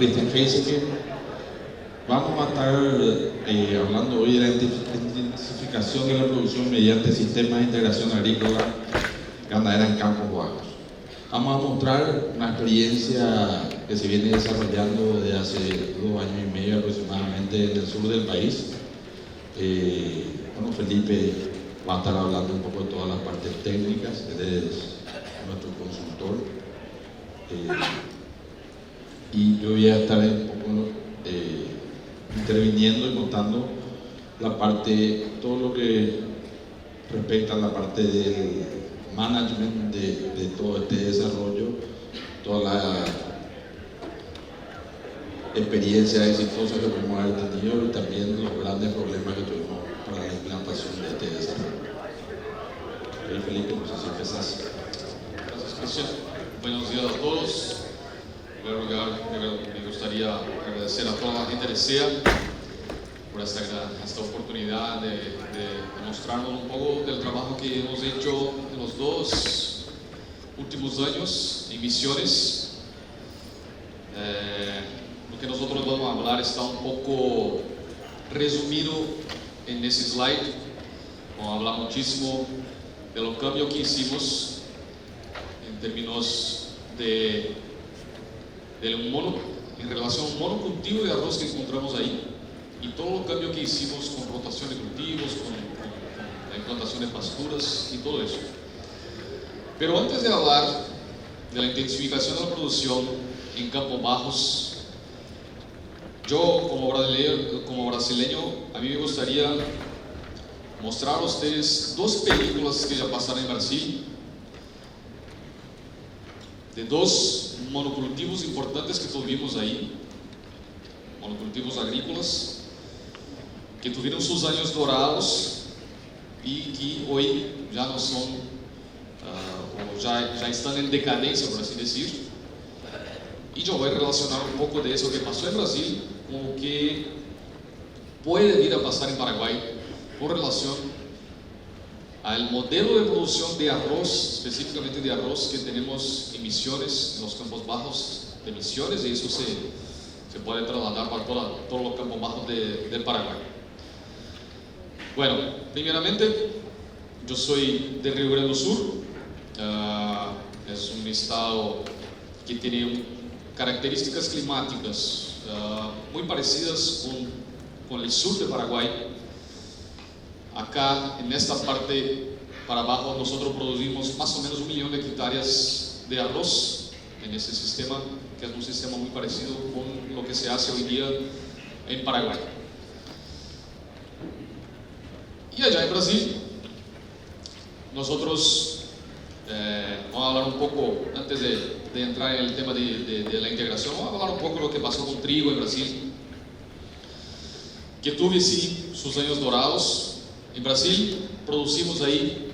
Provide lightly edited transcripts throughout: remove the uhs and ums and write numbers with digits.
Cristian Heiseke. Vamos a estar hablando hoy de la intensificación de la producción mediante sistemas de integración agrícola ganadera en campos bajos. Vamos a mostrar una experiencia que se viene desarrollando desde hace 2 años y medio aproximadamente en el sur del país. Bueno, Felipe va a estar hablando un poco de todas las partes técnicas, él es nuestro consultor. Y yo voy a estar un poco interviniendo y montando la parte, todo lo que respecta a la parte del management de todo este desarrollo, toda la experiencia exitosa que pudimos haber tenido y también los grandes problemas que tuvimos para la implantación de este desarrollo. Felipe, no sé si empezás. Gracias, Cristian. Buenos días a todos. En primer lugar, me gustaría agradecer a toda la gente de SEA por esta oportunidad de mostrarnos un poco del trabajo que hemos hecho en los 2 últimos años en misiones. Lo que nosotros vamos a hablar está un poco resumido en ese slide. Vamos a hablar muchísimo de los cambios que hicimos en términos en relación a un monocultivo de arroz que encontramos ahí y todos los cambios que hicimos con rotación de cultivos, con la implantación de pasturas y todo eso. Pero antes de hablar de la intensificación de la producción en campos bajos, yo como brasileño, a mí me gustaría mostrar a ustedes 2 películas que ya pasaron en Brasil, de 2 monocultivos importantes que tuvimos ahí, monocultivos agrícolas, que tuvieron sus años dorados y que hoy ya no son, o ya están en decadencia, por así decir. Y yo voy a relacionar un poco de eso que pasó en Brasil con lo que puede vir a pasar en Paraguay con relación al modelo de producción de arroz, específicamente de arroz que tenemos en Misiones, en los campos bajos de Misiones, y eso se puede trasladar para todos los campos bajos del Paraguay. Bueno, primeramente, yo soy de Río Grande do Sur, es un estado que tiene características climáticas muy parecidas con el sur de Paraguay. Acá, en esta parte para abajo, nosotros producimos más o menos 1 millón de hectáreas de arroz en ese sistema, que es un sistema muy parecido con lo que se hace hoy día en Paraguay. Y allá en Brasil, nosotros vamos a hablar un poco, antes de entrar en el tema de la integración, vamos a hablar un poco de lo que pasó con trigo en Brasil, que tuve sí sus años dorados. En Brasil producimos ahí,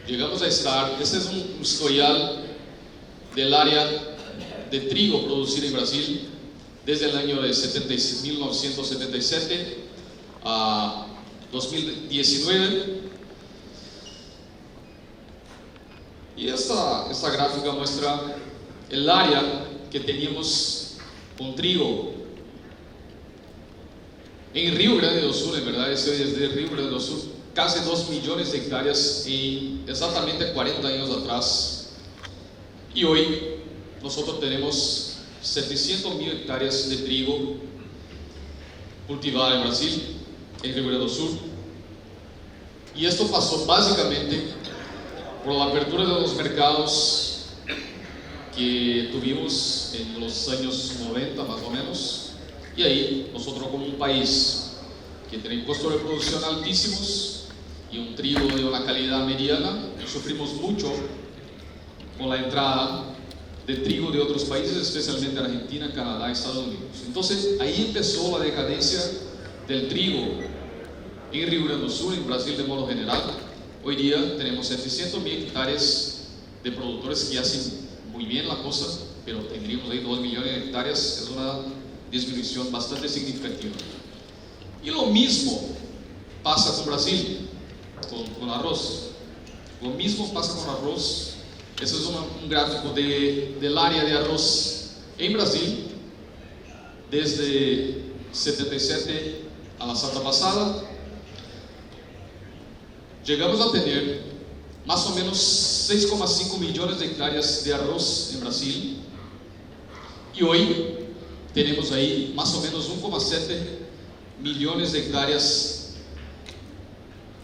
llegamos a estar, este es un historial del área de trigo producida en Brasil desde el año de 1977 a 2019. Y esta gráfica muestra el área que teníamos con trigo en Río Grande do Sul. En verdad, ese es de Río Grande do Sul, casi 2 millones de hectáreas en exactamente 40 años atrás. Y hoy nosotros tenemos 700.000 hectáreas de trigo cultivada en Brasil, en Río Grande do Sul. Y esto pasó básicamente por la apertura de los mercados que tuvimos en los años 90 más o menos. Y ahí nosotros, como un país que tiene costos de producción altísimos y un trigo de una calidad mediana, sufrimos mucho con la entrada de trigo de otros países, especialmente Argentina, Canadá y Estados Unidos. Entonces ahí empezó la decadencia del trigo en Río Grande do Sul, en Brasil de modo general. Hoy día tenemos 700.000 hectáreas de productores que hacen muy bien la cosa, pero tendríamos ahí 2 millones de hectáreas, es una disminución bastante significativa. Y lo mismo pasa con Brasil, con arroz. Lo mismo pasa con arroz. Ese es un gráfico del área de arroz en Brasil desde 77 a la safra pasada, llegamos a tener más o menos 6,5 millones de hectáreas de arroz en Brasil, y hoy tenemos ahí más o menos 1,7 millones de hectáreas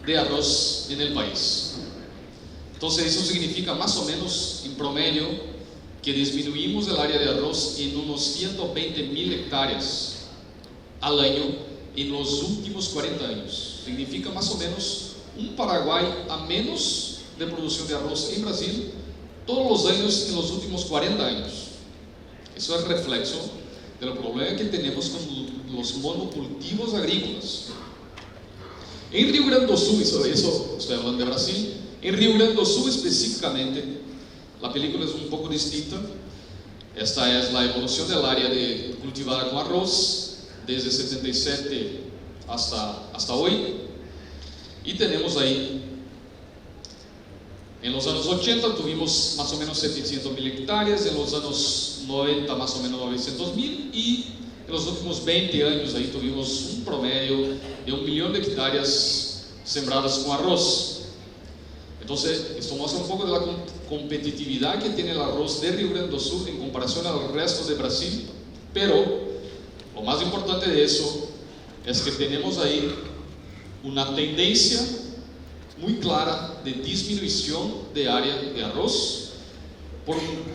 de arroz en el país. Entonces eso significa más o menos en promedio que disminuimos el área de arroz en unos 120,000 hectáreas al año en los últimos 40 años. Significa más o menos un Paraguay a menos de producción de arroz en Brasil todos los años en los últimos 40 años. Eso es reflexo del problema que tenemos con los monocultivos agrícolas. En Rio Grande do Sul, eso estoy hablando de Brasil, en Rio Grande do Sul específicamente, la película es un poco distinta. Esta es la evolución del área cultivada con arroz desde 77 hasta hoy. Y tenemos ahí, en los años 80 tuvimos más o menos 700,000 hectáreas, en los años 90 más o menos 900,000, y en los últimos 20 años ahí tuvimos un promedio de 1 millón de hectáreas sembradas con arroz. Entonces, esto muestra un poco de la competitividad que tiene el arroz de Rio Grande do Sul en comparación al resto de Brasil. Pero lo más importante de eso es que tenemos ahí una tendencia muy clara de disminución de área de arroz por un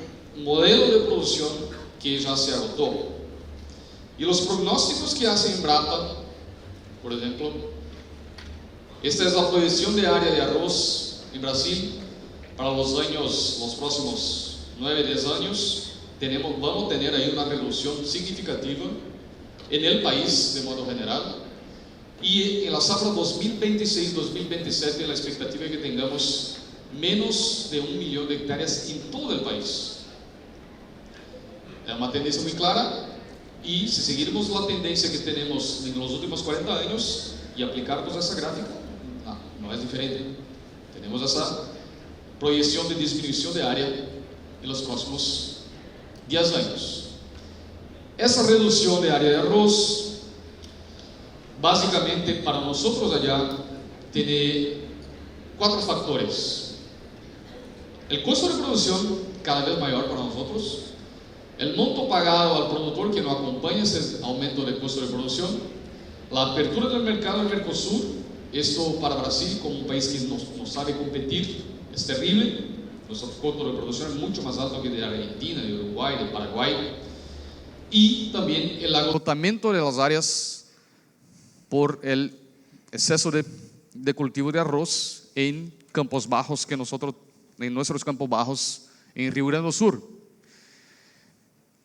modelo de producción que ya se agotó. Y los pronósticos que hace Embrapa, por ejemplo, esta es la proyección de área de arroz en Brasil para los próximos 9-10 años. Vamos a tener ahí una reducción significativa en el país de modo general, y en la safra 2026-2027 la expectativa es que tengamos menos de 1 millón de hectáreas en todo el país. Es una tendencia muy clara. Y si seguirmos la tendencia que tenemos en los últimos 40 años y aplicarnos esa gráfica, no es diferente. Tenemos esa proyección de disminución de área en los próximos 10 años. Esa reducción de área de arroz, básicamente para nosotros allá, tiene 4 factores. El costo de producción cada vez mayor para nosotros, el monto pagado al productor que no acompaña ese aumento de costo de producción, la apertura del mercado en Mercosur. Esto para Brasil, como un país que no sabe competir, es terrible. Nuestro costo de producción es mucho más alto que de Argentina, de Uruguay, de Paraguay. Y también el agotamiento de las áreas por el exceso de cultivo de arroz en campos bajos en nuestros campos bajos en Rio Grande do Sul.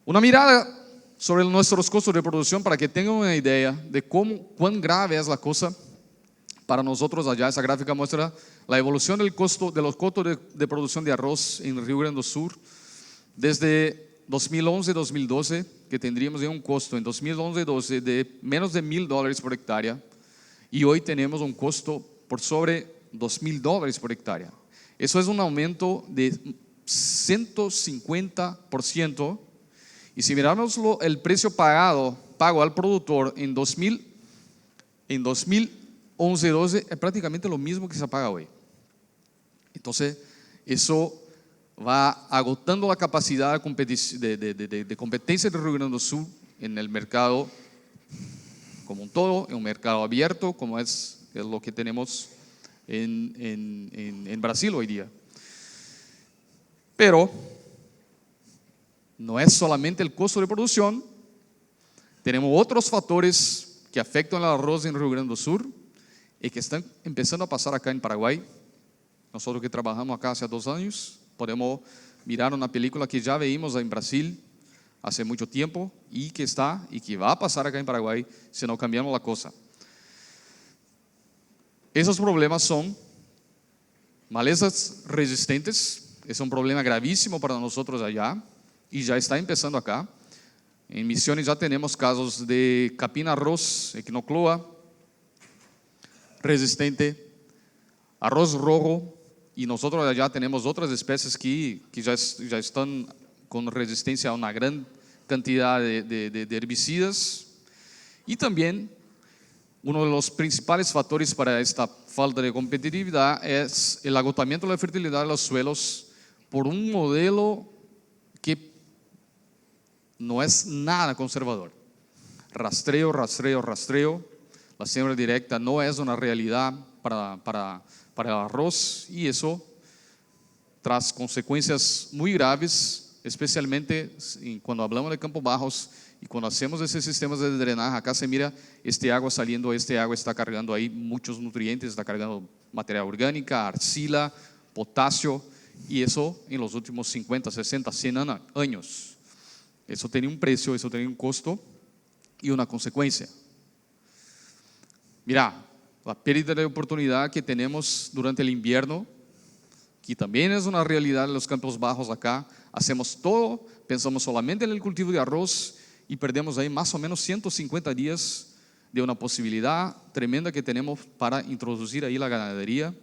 Una mirada sobre nuestros costos de producción para que tengan una idea de cuán grave es la cosa para nosotros allá. Esa gráfica muestra la evolución del costo de los costos de producción de arroz en Rio Grande do Sul desde 2011-2012, que tendríamos un costo en 2011-12 de menos de $1,000 por hectárea, y hoy tenemos un costo por sobre $2,000 por hectárea. Eso es un aumento de 150%. Y si miramos el precio pago al productor en 2011-12, es prácticamente lo mismo que se paga hoy. Entonces, eso va agotando la capacidad de competencia de Rio Grande do Sul en el mercado como un todo, en un mercado abierto, como es lo que tenemos en Brasil hoy día. Pero no es solamente el costo de producción, tenemos otros factores que afectan al arroz en Rio Grande do Sul y que están empezando a pasar acá en Paraguay. Nosotros que trabajamos acá hace 2 años, podemos mirar una película que ya vimos en Brasil hace mucho tiempo y que va a pasar acá en Paraguay si no cambiamos la cosa. Esos problemas son malezas resistentes. Es un problema gravísimo para nosotros allá y ya está empezando acá. En Misiones ya tenemos casos de capim arroz, equinocloa, resistente, arroz rojo, y nosotros allá tenemos otras especies que ya están con resistencia a una gran cantidad de herbicidas. Y también uno de los principales factores para esta falta de competitividad es el agotamiento de la fertilidad de los suelos por un modelo que no es nada conservador. Rastreo, rastreo, rastreo. La siembra directa no es una realidad para el arroz, y eso trae consecuencias muy graves, especialmente cuando hablamos de campos bajos y cuando hacemos esos sistemas de drenaje. Acá se mira este agua saliendo, este agua está cargando ahí muchos nutrientes, está cargando materia orgánica, arcila, potasio, y eso en los últimos 50, 60, 100 años. Eso tiene un precio, eso tiene un costo y una consecuencia. Mira, la pérdida de oportunidad que tenemos durante el invierno, que también es una realidad en los campos bajos acá. Hacemos todo, pensamos solamente en el cultivo de arroz y perdemos ahí más o menos 150 días de una posibilidad tremenda que tenemos para introducir ahí la ganadería.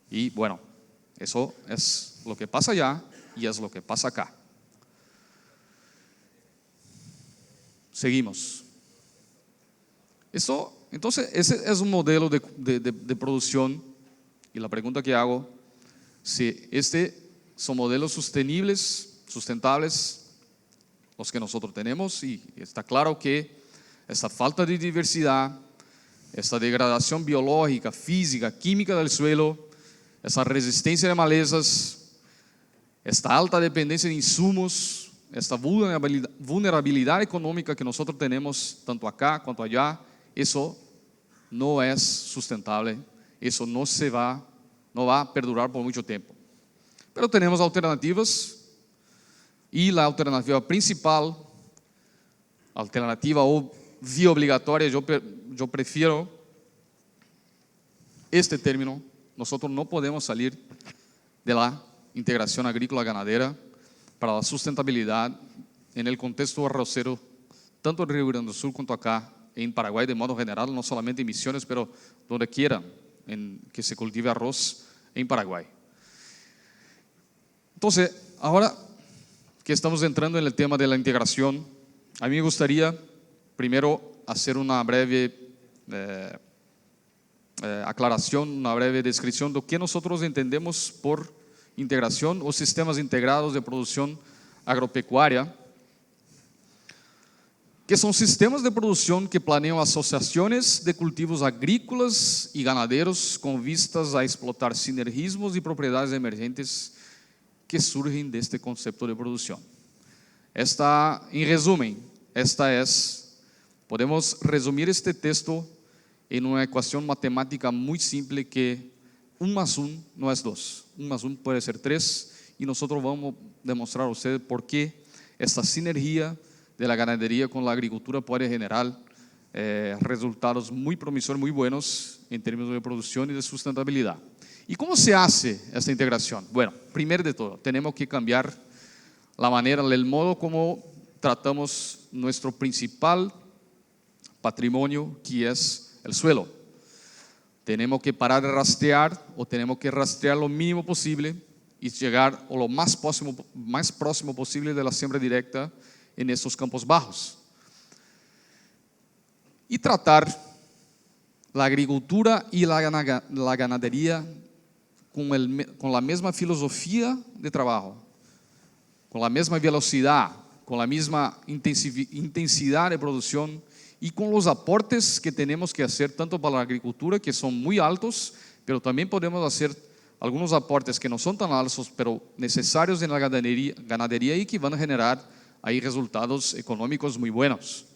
Y bueno, eso es lo que pasa allá y es lo que pasa acá. Seguimos. Entonces, ese es un modelo de producción, y la pregunta que hago, si son modelos sostenibles, sustentables, los que nosotros tenemos, y está claro que esta falta de diversidad, esta degradación biológica, física, química del suelo, esa resistencia de malezas, esta alta dependencia de insumos, esta vulnerabilidad económica que nosotros tenemos tanto acá cuanto allá, eso no es sustentable, eso no va a perdurar por mucho tiempo. Pero tenemos alternativas, y la alternativa principal, alternativa o vía obligatoria, yo prefiero este término. Nosotros no podemos salir de la integración agrícola ganadera para la sustentabilidad en el contexto arrocero, tanto en Río Grande do Sul cuanto acá en Paraguay de modo general, no solamente en Misiones, pero donde quiera que se cultive arroz en Paraguay. Entonces, ahora que estamos entrando en el tema de la integración, a mí me gustaría primero hacer una breve aclaración, una breve descripción de lo que nosotros entendemos por integración o sistemas integrados de producción agropecuaria, que son sistemas de producción que planean asociaciones de cultivos agrícolas y ganaderos con vistas a explotar sinergismos y propiedades emergentes que surgen de este concepto de producción. En resumen, podemos resumir este texto en una ecuación matemática muy simple, que 1 más 1 no es 2, 1 más 1 puede ser 3, y nosotros vamos a demostrar a ustedes por qué esta sinergia de la ganadería con la agricultura puede generar resultados muy promisores, muy buenos en términos de producción y de sustentabilidad. ¿Y cómo se hace esta integración? Bueno, primero de todo, tenemos que cambiar la manera, el modo como tratamos nuestro principal patrimonio, que es el suelo. Tenemos que parar de rastrear, o tenemos que rastrear lo mínimo posible y llegar lo más próximo posible de la siembra directa en estos campos bajos. Y tratar la agricultura y la ganadería con la misma filosofía de trabajo, con la misma velocidad, con la misma intensidad de producción, y con los aportes que tenemos que hacer tanto para la agricultura, que son muy altos, pero también podemos hacer algunos aportes que no son tan altos, pero necesarios en la ganadería y que van a generar ahí resultados económicos muy buenos.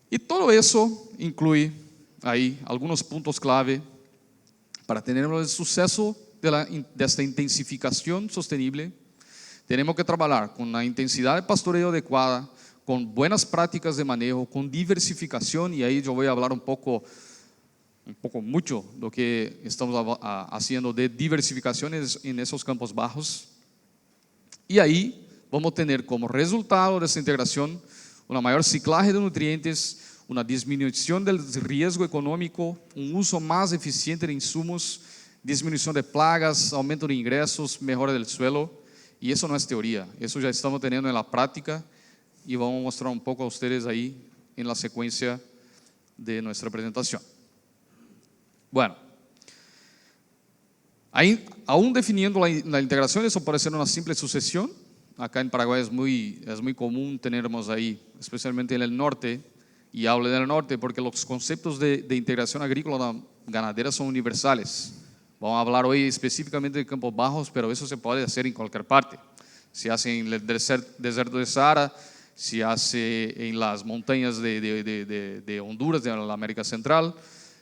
Y todo eso incluye ahí algunos puntos clave para tener el suceso de esta intensificación sostenible. Tenemos que trabajar con la intensidad de pastoreo adecuada, con buenas prácticas de manejo, con diversificación, y ahí yo voy a hablar mucho de lo que estamos haciendo de diversificaciones en esos campos bajos. Y ahí vamos a tener como resultado de esta integración una mayor ciclaje de nutrientes, una disminución del riesgo económico, un uso más eficiente de insumos, disminución de plagas, aumento de ingresos, mejora del suelo, Y eso no es teoría, eso ya estamos teniendo en la práctica y vamos a mostrar un poco a ustedes ahí en la secuencia de nuestra presentación. Bueno, ahí, aún definiendo la integración, eso puede ser una simple sucesión. Acá en Paraguay es muy común tenermos ahí, especialmente en el norte, y hablo del norte porque los conceptos de integración agrícola ganadera son universales. Vamos a hablar hoy específicamente de Campos Bajos, pero eso se puede hacer en cualquier parte. Se hace en el desierto de Sahara, se hace en las montañas de Honduras, de la América Central,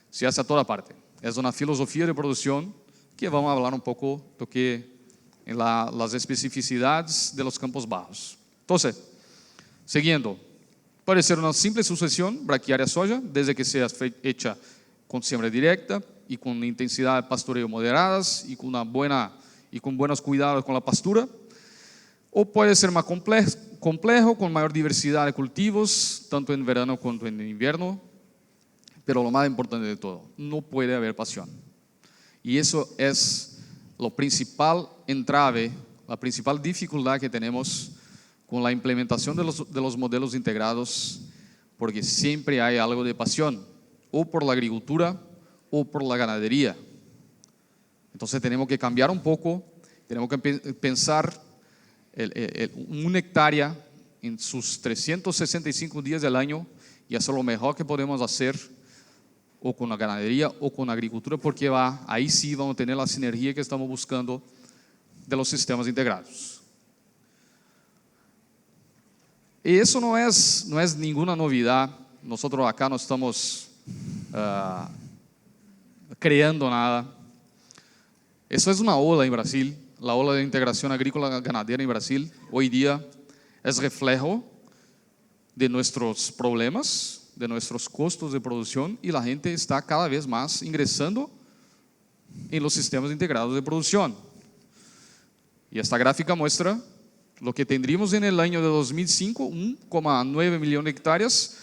se hace a toda parte. Es una filosofía de producción que vamos a hablar un poco do que en las especificidades de los Campos Bajos. Entonces, siguiendo, puede ser una simple sucesión braquiária soja, desde que sea hecha con siembra directa y con intensidad de pastoreo moderadas y con buenos cuidados con la pastura, o puede ser más complejo, con mayor diversidad de cultivos, tanto en verano como en invierno, pero lo más importante de todo, no puede haber pasión. Y eso es lo principal entrave, la principal dificultad que tenemos con la implementación de los modelos integrados, porque siempre hay algo de pasión, o por la agricultura o por la ganadería. Entonces tenemos que cambiar un poco, tenemos que pensar una hectárea en sus 365 días del año y hacer lo mejor que podemos hacer, o con la ganadería o con la agricultura, porque ahí sí vamos a tener la sinergia que estamos buscando de los sistemas integrados. Y eso no es ninguna novedad. Nosotros acá no estamos creando nada. Eso es una ola en Brasil, la ola de integración agrícola ganadera en Brasil. Hoy día es reflejo de nuestros problemas, de nuestros costos de producción, y la gente está cada vez más ingresando en los sistemas integrados de producción. Y esta gráfica muestra lo que tendríamos en el año de 2005, 1,9 millones de hectáreas.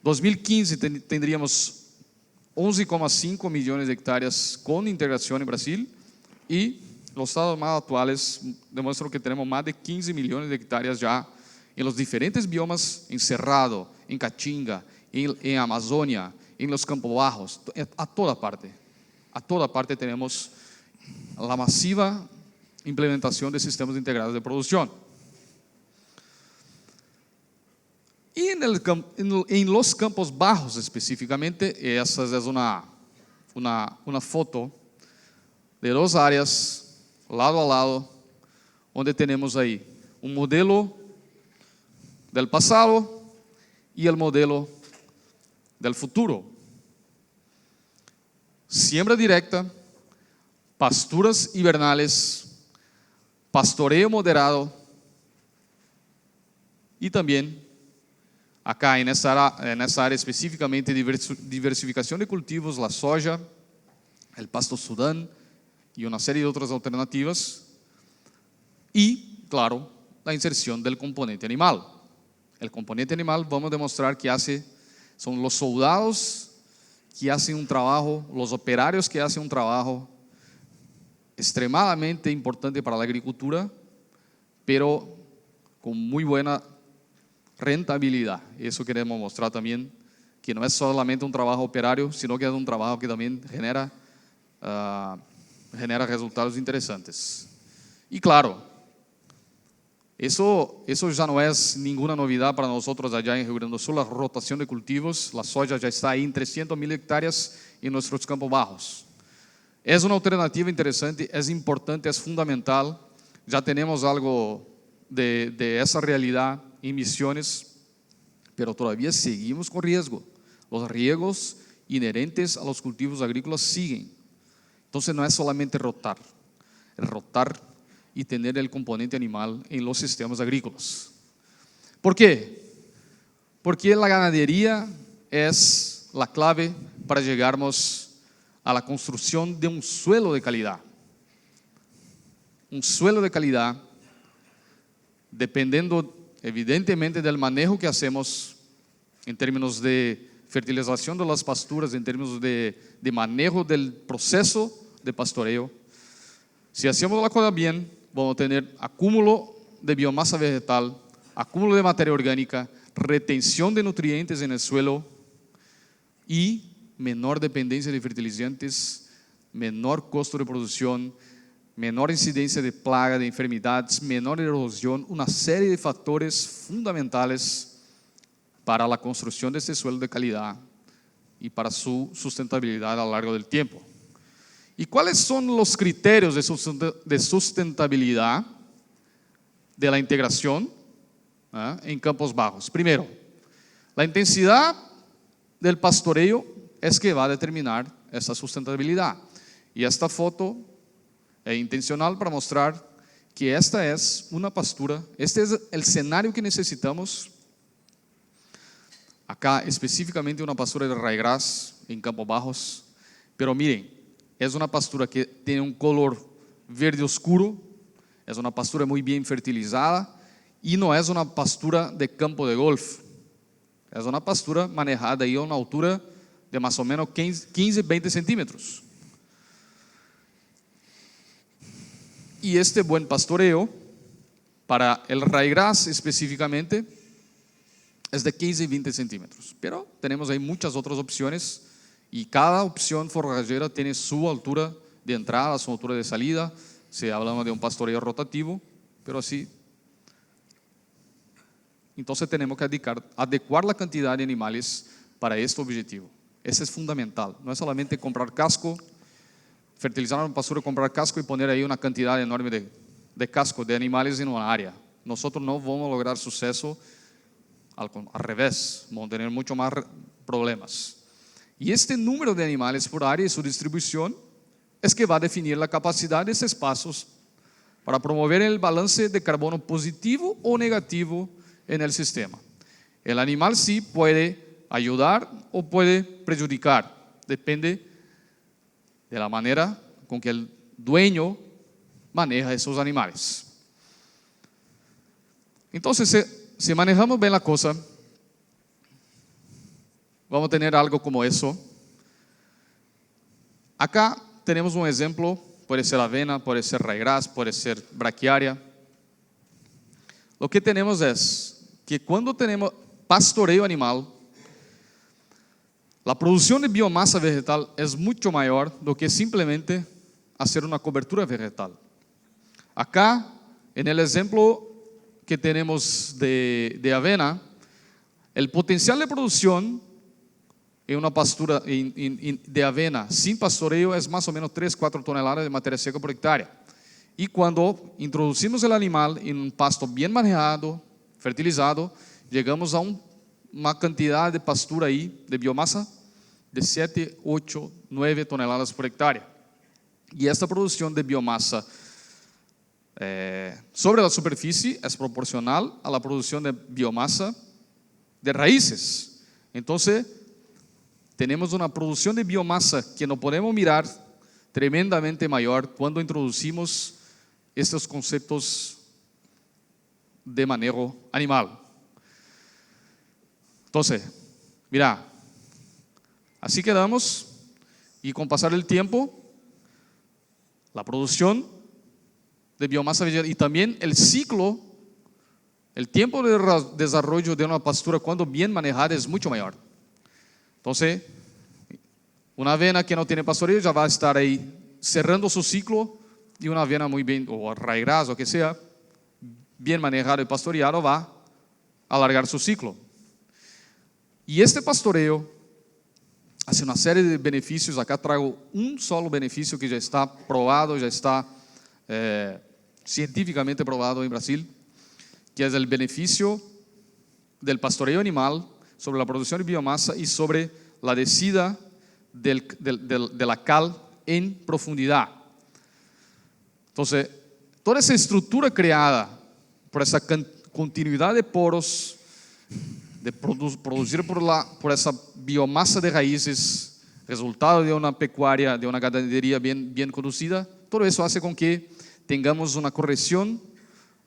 2015 tendríamos 11,5 millones de hectáreas con integración en Brasil, y los datos más actuales demuestran que tenemos más de 15 millones de hectáreas ya en los diferentes biomas, en Cerrado, en Caatinga, en Amazônia, en los Campos Bajos, a toda parte tenemos la masiva implementación de sistemas integrados de producción. Y en los Campos Bajos específicamente, esa es una foto de dos áreas lado a lado, donde tenemos ahí un modelo del pasado y el modelo del futuro. Siembra directa, pasturas hibernales, pastoreo moderado, y también acá en esa área específicamente diversificación de cultivos, la soja, el pasto Sudán y una serie de otras alternativas, y claro, la inserción del componente animal. El componente animal vamos a demostrar que son los soldados que hacen un trabajo, los operarios que hacen un trabajo extremadamente importante para la agricultura, pero con muy buena rentabilidad. Eso queremos mostrar también, que no es solamente un trabajo operario, sino que es un trabajo que también genera resultados interesantes. Y claro, eso ya no es ninguna novedad para nosotros allá en Rio Grande do Sul. La rotación de cultivos, la soja ya está ahí en 300.000 hectáreas en nuestros Campos Bajos. Es una alternativa interesante, es importante, es fundamental. Ya tenemos algo de esa realidad en Misiones, pero todavía seguimos con riesgo. Los riesgos inherentes a los cultivos agrícolas siguen. Entonces no es solamente rotar, es rotar y tener el componente animal en los sistemas agrícolas. ¿Por qué? Porque la ganadería es la clave para llegarmos a la construcción de un suelo de calidad. Un suelo de calidad, dependiendo evidentemente del manejo que hacemos en términos de fertilización de las pasturas, en términos de manejo del proceso de pastoreo. Si hacemos la cosa bien, vamos a tener acúmulo de biomasa vegetal, acúmulo de materia orgánica, retención de nutrientes en el suelo y menor dependencia de fertilizantes, menor costo de producción, menor incidencia de plaga, de enfermedades, menor erosión, una serie de factores fundamentales para la construcción de este suelo de calidad y para su sustentabilidad a lo largo del tiempo. ¿Y cuáles son los criterios de sustentabilidad de la integración en campos bajos? Primero, la intensidad del pastoreo es que va a determinar esa sustentabilidad. Y esta foto es intencional para mostrar que esta es una pastura, este es el escenario que necesitamos. Acá específicamente una pastura de ryegrass en campos bajos, pero miren, es una pastura que tiene un color verde oscuro, es una pastura muy bien fertilizada y no es una pastura de campo de golf, es una pastura manejada ahí a una altura de más o menos 15-20 centímetros. Y este buen pastoreo, para el ryegrass específicamente, es de 15 y 20 centímetros. Pero tenemos ahí muchas otras opciones y cada opción forrajera tiene su altura de entrada, su altura de salida. Si hablamos de un pastoreo rotativo, pero así. Entonces tenemos que adecuar la cantidad de animales para este objetivo. Ese es fundamental. No es solamente comprar casco, fertilizar una pastura, comprar casco y poner ahí una cantidad enorme de casco de animales en una área. Nosotros no vamos a lograr suceso, al revés, vamos a tener mucho más problemas. Y este número de animales por área y su distribución es que va a definir la capacidad de estos espacios para promover el balance de carbono positivo o negativo en el sistema. El animal sí puede ayudar o puede perjudicar, depende de la manera con que el dueño maneja esos animales. Entonces, si manejamos bien la cosa, vamos a tener algo como eso. Acá tenemos un ejemplo, puede ser avena, puede ser ryegrass, puede ser braquiária. Lo que tenemos es que cuando tenemos pastoreo animal, la producción de biomasa vegetal es mucho mayor do que simplemente hacer una cobertura vegetal. Acá, en el ejemplo que tenemos de avena, el potencial de producción en una pastura de avena sin pastoreo es más o menos 3-4 toneladas de materia seca por hectárea. Y cuando introducimos el animal en un pasto bien manejado, fertilizado, llegamos a una cantidad de pastura ahí, de biomasa, de 7, 8, 9 toneladas por hectárea. Y esta producción de biomasa sobre la superficie es proporcional a la producción de biomasa de raíces. Entonces, tenemos una producción de biomasa que no podemos mirar tremendamente mayor cuando introducimos estos conceptos de manejo animal. Entonces, mira, así quedamos y con pasar el tiempo, la producción de biomasa vegetal y también el ciclo, el tiempo de desarrollo de una pastura cuando bien manejada es mucho mayor. Entonces, una avena que no tiene pastoreo ya va a estar ahí cerrando su ciclo y una avena muy bien, o ryegrass o que sea, bien manejado y pastoreado va a alargar su ciclo. Y este pastoreo hace una serie de beneficios. Acá traigo un solo beneficio que ya está probado, ya está científicamente probado en Brasil, que es el beneficio del pastoreo animal sobre la producción de biomasa y sobre la descida de la cal en profundidad. Entonces, toda esa estructura creada por esa continuidad de poros, de producir por esa biomasa de raíces, resultado de una pecuaria, de una ganadería bien conducida, todo eso hace con que tengamos una corrección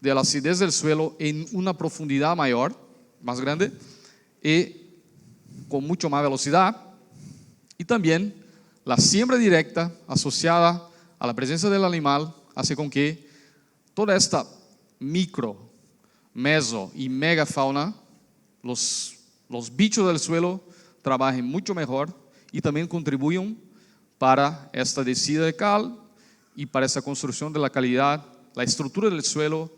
de la acidez del suelo en una profundidad mayor, más grande, y con mucho más velocidad. Y también la siembra directa asociada a la presencia del animal hace con que toda esta micro, meso y megafauna, los bichos del suelo trabajen mucho mejor y también contribuyen para esta descida de cal y para esta construcción de la calidad, la estructura del suelo,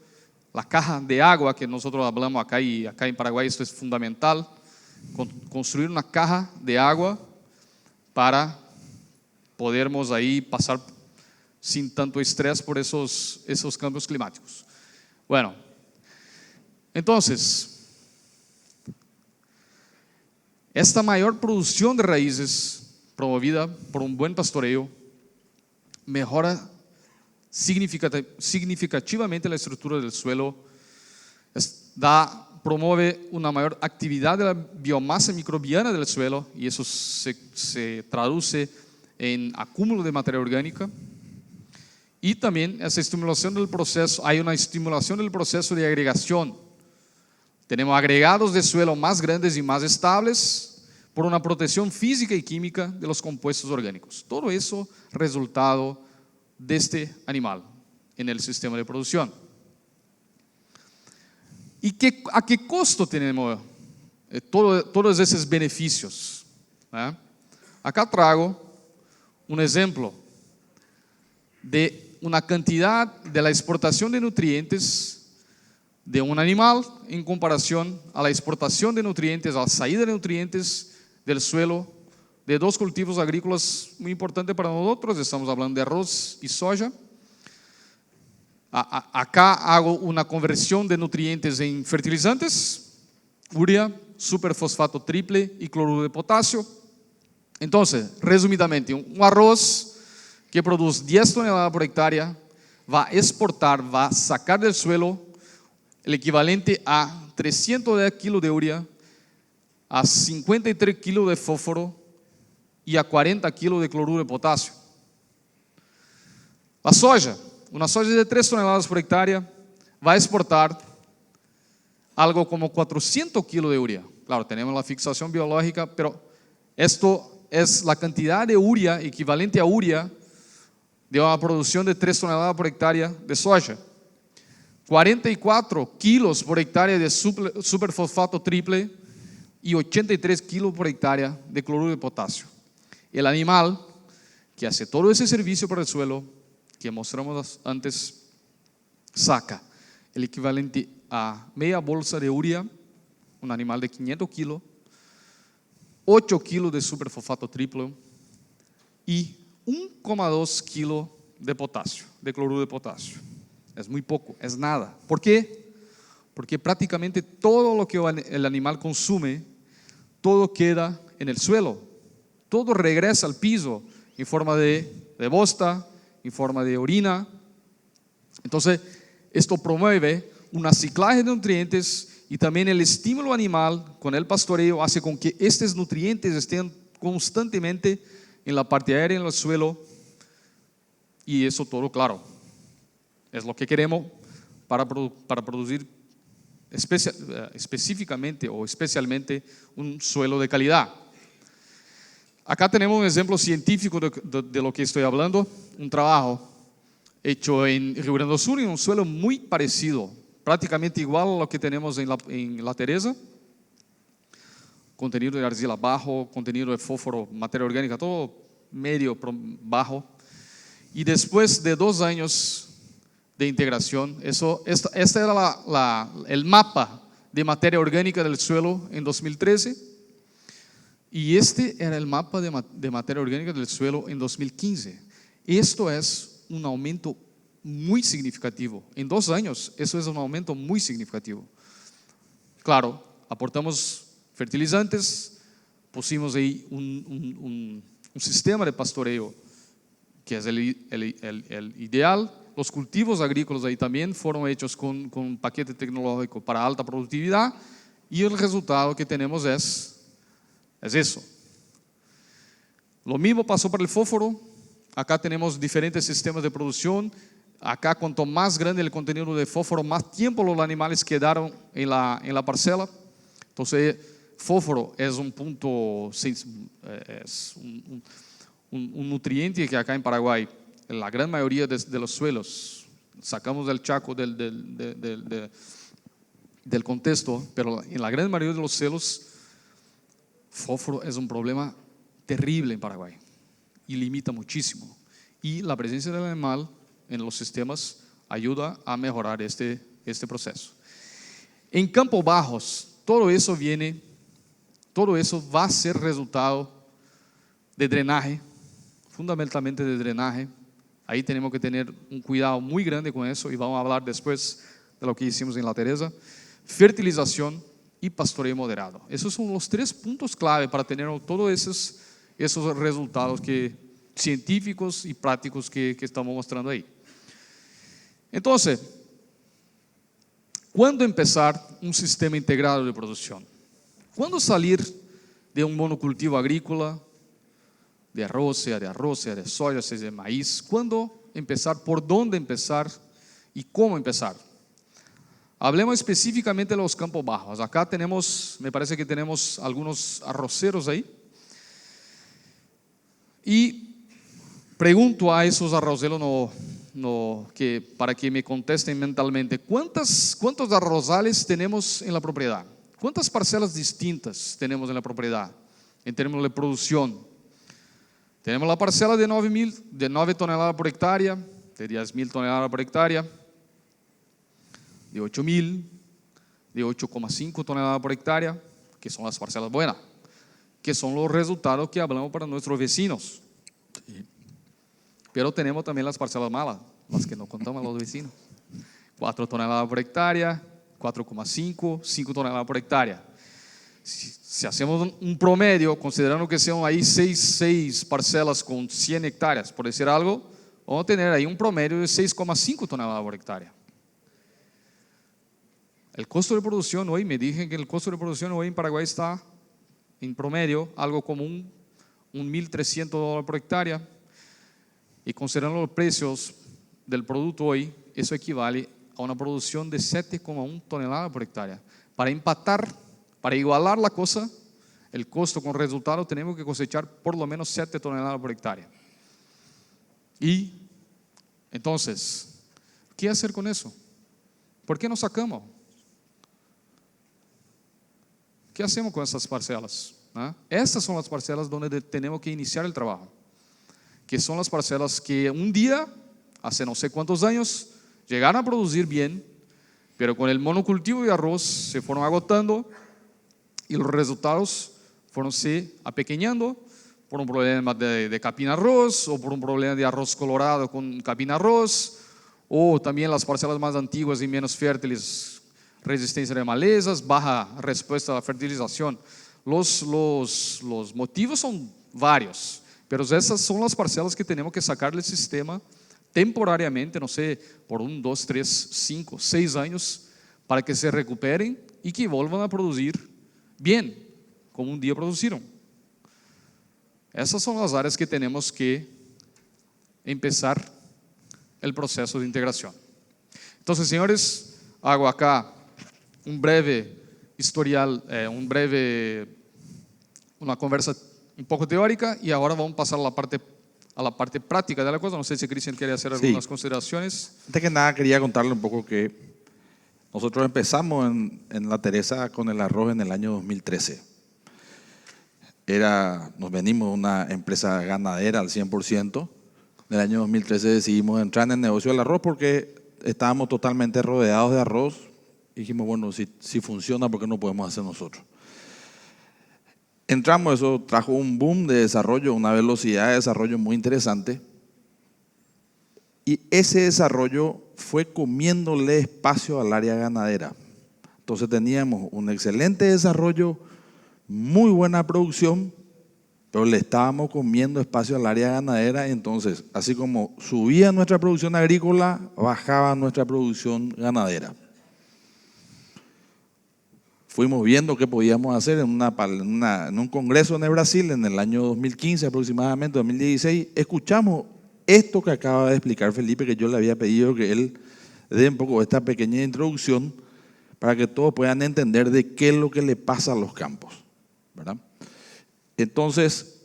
la caja de agua que nosotros hablamos acá, y acá en Paraguay esto es fundamental, construir una caja de agua para podermos ahí pasar sin tanto estrés por esos cambios climáticos. Bueno, entonces, esta mayor producción de raíces promovida por un buen pastoreo mejora significativamente la estructura del suelo, promueve una mayor actividad de la biomasa microbiana del suelo, y eso se traduce en acúmulo de materia orgánica. Y también esa estimulación del proceso, hay una estimulación del proceso de agregación. Tenemos agregados de suelo más grandes y más estables por una protección física y química de los compuestos orgánicos. Todo eso resultado de este animal en el sistema de producción. ¿Y a qué costo tenemos todos esos beneficios? Acá traigo un ejemplo de una cantidad de la exportación de nutrientes de un animal en comparación a la exportación de nutrientes, a la salida de nutrientes del suelo de dos cultivos agrícolas muy importantes para nosotros. Estamos hablando de arroz y soya. Acá hago una conversión de nutrientes en fertilizantes, urea, superfosfato triple y cloruro de potasio. Entonces, resumidamente, un arroz que produce 10 toneladas por hectárea va a exportar, va a sacar del suelo el equivalente a 310 kilos de urea, a 53 kilos de fósforo y a 40 kilos de cloruro de potasio. La soja, una soja de 3 toneladas por hectárea, va a exportar algo como 400 kilos de urea. Claro, tenemos la fixación biológica, pero esto es la cantidad de urea equivalente a urea de una producción de 3 toneladas por hectárea de soja. 44 kilos por hectárea de superfosfato triple y 83 kilos por hectárea de cloruro de potasio. El animal que hace todo ese servicio para el suelo que mostramos antes saca el equivalente a media bolsa de urea, un animal de 500 kilos, 8 kilos de superfosfato triple y 1,2 kilos de potasio, de cloruro de potasio. Es muy poco, es nada. ¿Por qué? Porque prácticamente todo lo que el animal consume, todo queda en el suelo, todo regresa al piso en forma de bosta, en forma de orina. Entonces, esto promueve una ciclaje de nutrientes y también el estímulo animal con el pastoreo hace con que estos nutrientes estén constantemente en la parte aérea, en el suelo, y eso todo, claro, es lo que queremos para producir específicamente o especialmente un suelo de calidad. Acá tenemos un ejemplo científico de lo que estoy hablando, un trabajo hecho en Rio Grande do Sul, en un suelo muy parecido, prácticamente igual a lo que tenemos en La Teresa. Contenido de arcilla bajo, contenido de fósforo, materia orgánica, todo medio bajo. Y después de 2 años de integración, esta era el mapa de materia orgánica del suelo en 2013, y este era el mapa de materia orgánica del suelo en 2015. Esto es un aumento muy significativo. En 2 años, eso es un aumento muy significativo. Claro, aportamos fertilizantes, pusimos ahí un sistema de pastoreo que es el ideal. Los cultivos agrícolas ahí también fueron hechos con un paquete tecnológico para alta productividad, y el resultado que tenemos es eso. Lo mismo pasó para el fósforo. Acá tenemos diferentes sistemas de producción. Acá, cuanto más grande el contenido de fósforo, más tiempo los animales quedaron en la parcela. Entonces, fósforo es un punto, es un nutriente que acá en Paraguay, en la gran mayoría de los suelos, sacamos del Chaco del contexto, pero en la gran mayoría de los celos, fósforo es un problema terrible en Paraguay y limita muchísimo. Y la presencia del animal en los sistemas ayuda a mejorar este proceso. En Campos Bajos, todo eso va a ser resultado de drenaje, fundamentalmente de drenaje. Ahí tenemos que tener un cuidado muy grande con eso y vamos a hablar después de lo que hicimos en La Teresa. Fertilización y pastoreo moderado. Esos son los 3 puntos clave para tener todos esos resultados científicos y prácticos que estamos mostrando ahí. Entonces, ¿cuándo empezar un sistema integrado de producción? ¿Cuándo salir de un monocultivo agrícola, de arroz, sea de soya, sea de maíz? ¿Cuándo empezar? ¿Por dónde empezar? ¿Y cómo empezar? Hablemos específicamente de los Campos Bajos. Acá me parece que tenemos algunos arroceros ahí. Y pregunto a esos arroceros para que me contesten mentalmente, ¿cuántos arrozales tenemos en la propiedad? ¿Cuántas parcelas distintas tenemos en la propiedad en términos de producción? Tenemos la parcela de 9 toneladas por hectárea, de 10.000 toneladas por hectárea, de 8.000, de 8,5 toneladas por hectárea, que son las parcelas buenas, que son los resultados que hablamos para nuestros vecinos. Sí. Pero tenemos también las parcelas malas, las que no contamos a los vecinos. 4 toneladas por hectárea, 4,5, 5 toneladas por hectárea. Si hacemos un promedio, considerando que sean ahí 6 parcelas con 100 hectáreas, por decir algo, vamos a tener ahí un promedio de 6,5 toneladas por hectárea. El costo de producción hoy, me dije que el costo de producción hoy en Paraguay está en promedio algo como un $1.300 por hectárea, y considerando los precios del producto hoy, eso equivale a una producción de 7,1 toneladas por hectárea. Para empatar, para igualar la cosa, el costo con resultado, tenemos que cosechar por lo menos 7 toneladas por hectárea. Y entonces, ¿qué hacer con eso? ¿Por qué no sacamos? ¿Qué hacemos con esas parcelas? Estas son las parcelas donde tenemos que iniciar el trabajo, que son las parcelas que un día, hace no sé cuántos años, llegaron a producir bien, pero con el monocultivo de arroz se fueron agotando y los resultados fueron se apequeñando por un problema de capim arroz, o por un problema de arroz colorado con capim arroz, o también las parcelas más antiguas y menos fértiles, resistencia de malezas, baja respuesta a la fertilización. Los motivos son varios, pero esas son las parcelas que tenemos que sacar del sistema temporariamente, no sé, por 1, 2, 3, 5, 6 años, para que se recuperen y que vuelvan a producir bien, como un día produjeron. Esas son las áreas que tenemos que empezar el proceso de integración. Entonces, señores, hago acá un breve historial, una conversa un poco teórica, y ahora vamos a pasar a la parte práctica de la cosa. No sé si Cristian quiere hacer algunas consideraciones. Antes que nada quería contarle un poco que nosotros empezamos en La Teresa con el arroz en el año 2013. Nos venimos de una empresa ganadera al 100%. En el año 2013 decidimos entrar en el negocio del arroz porque estábamos totalmente rodeados de arroz. Dijimos, bueno, si funciona, ¿por qué no podemos hacer nosotros? Entramos, eso trajo un boom de desarrollo, una velocidad de desarrollo muy interesante. Y ese desarrollo fue comiéndole espacio al área ganadera. Entonces teníamos un excelente desarrollo, muy buena producción, pero le estábamos comiendo espacio al área ganadera. Entonces, así como subía nuestra producción agrícola, bajaba nuestra producción ganadera. Fuimos viendo qué podíamos hacer en un congreso en el Brasil en el año 2015 aproximadamente, 2016. Escuchamos esto que acaba de explicar Felipe, que yo le había pedido que él dé un poco esta pequeña introducción para que todos puedan entender de qué es lo que le pasa a los campos, ¿verdad? Entonces,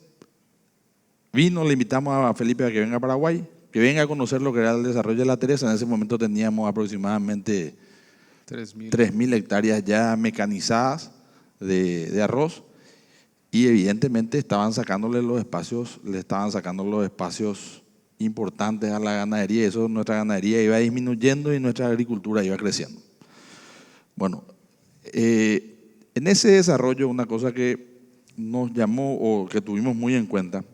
le invitamos a Felipe a que venga a Paraguay, que venga a conocer lo que era el desarrollo de La Teresa. En ese momento teníamos aproximadamente 3.000 hectáreas ya mecanizadas de arroz, y evidentemente estaban sacándole los espacios, le estaban sacando los espacios importantes a la ganadería, y eso nuestra ganadería iba disminuyendo y nuestra agricultura iba creciendo. Bueno, en ese desarrollo una cosa que nos llamó o que tuvimos muy en cuenta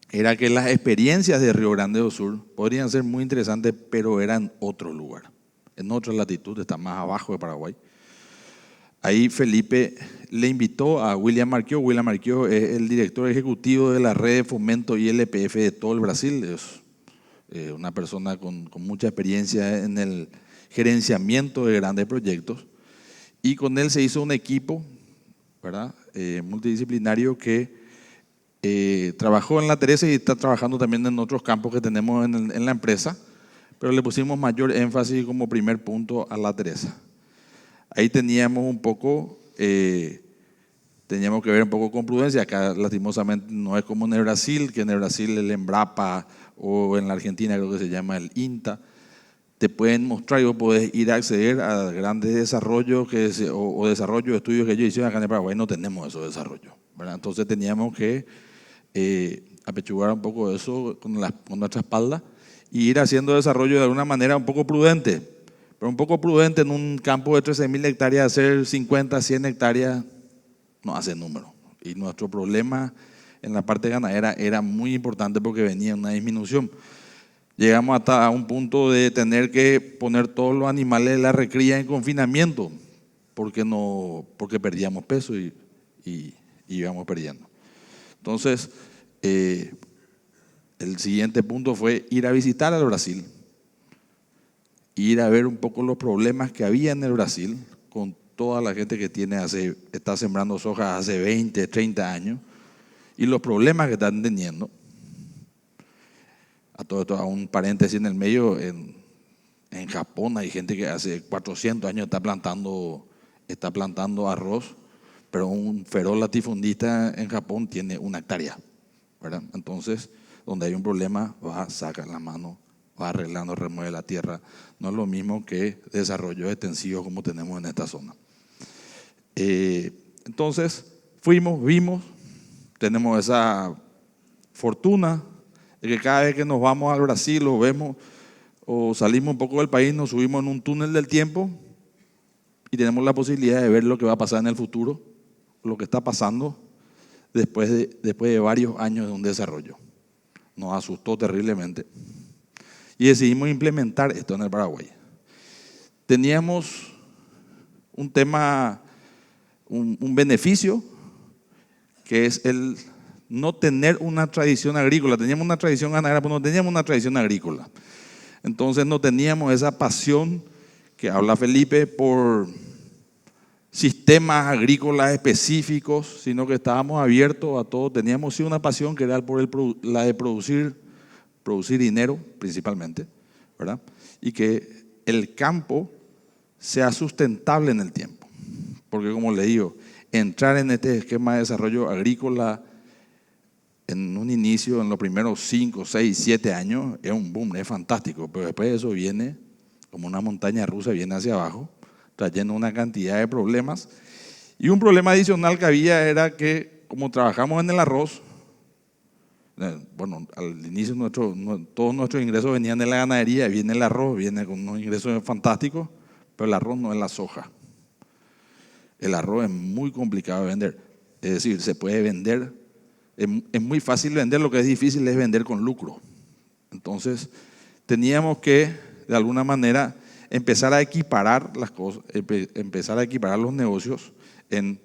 era que las experiencias de Río Grande do Sur podrían ser muy interesantes, pero eran en otro lugar, en otra latitud, está más abajo de Paraguay. Ahí Felipe le invitó a William Marquió. William Marquió es el director ejecutivo de la red de fomento ILPF de todo el Brasil. Es una persona con mucha experiencia en el gerenciamiento de grandes proyectos. Y con él se hizo un equipo, ¿verdad?, multidisciplinario que trabajó en La Teresa y está trabajando también en otros campos que tenemos en la empresa, pero le pusimos mayor énfasis como primer punto a La Teresa. Ahí teníamos un poco, teníamos que ver un poco con prudencia. Acá lastimosamente no es como en el Brasil, que en el Brasil el Embrapa, o en la Argentina creo que se llama el INTA, te pueden mostrar y vos podés ir a acceder a grandes desarrollos o desarrollos de estudios que ellos hicieron. Acá en Paraguay no tenemos esos desarrollos, ¿verdad? Entonces teníamos que apechugar un poco eso con nuestra espalda y ir haciendo desarrollo de alguna manera un poco prudente. Pero un poco prudente en un campo de 13.000 hectáreas, hacer 50, 100 hectáreas no hace número. Y nuestro problema en la parte ganadera era muy importante porque venía una disminución. Llegamos hasta un punto de tener que poner todos los animales de la recría en confinamiento porque perdíamos peso y íbamos perdiendo. Entonces, el siguiente punto fue ir a visitar al Brasil, ir a ver un poco los problemas que había en el Brasil con toda la gente que está sembrando soja hace 20, 30 años y los problemas que están teniendo. A todo esto, a un paréntesis en el medio, en Japón hay gente que hace 400 años está plantando arroz, pero un feroz latifundista en Japón tiene 1 hectárea, ¿verdad? Entonces, donde hay un problema, va, saca la mano, va arreglando, remueve la tierra. No es lo mismo que desarrollos extensivos como tenemos en esta zona. Entonces, vimos, tenemos esa fortuna de que cada vez que nos vamos al Brasil o vemos o salimos un poco del país, nos subimos en un túnel del tiempo y tenemos la posibilidad de ver lo que va a pasar en el futuro, lo que está pasando después de varios años de un desarrollo. Nos asustó terriblemente y decidimos implementar esto en el Paraguay. Teníamos un tema, un beneficio, que es el no tener una tradición agrícola. Teníamos una tradición ganadera, pero no teníamos una tradición agrícola. Entonces no teníamos esa pasión que habla Felipe por sistemas agrícolas específicos, sino que estábamos abiertos a todo. Teníamos sí una pasión que era la de producir dinero principalmente, ¿verdad? Y que el campo sea sustentable en el tiempo. Porque como le digo, entrar en este esquema de desarrollo agrícola en un inicio, en los primeros 5, 6, 7 años, es un boom, es fantástico, pero después eso viene como una montaña rusa, viene hacia abajo, trayendo una cantidad de problemas. Y un problema adicional que había era que, como trabajamos en el arroz, bueno, al inicio todos nuestros ingresos venían de la ganadería, viene el arroz, viene con unos ingresos fantásticos, pero el arroz no es la soja. El arroz es muy complicado de vender, es decir, se puede vender, es muy fácil vender, lo que es difícil es vender con lucro. Entonces, teníamos que, de alguna manera, empezar a equiparar las cosas, empezar a equiparar los negocios en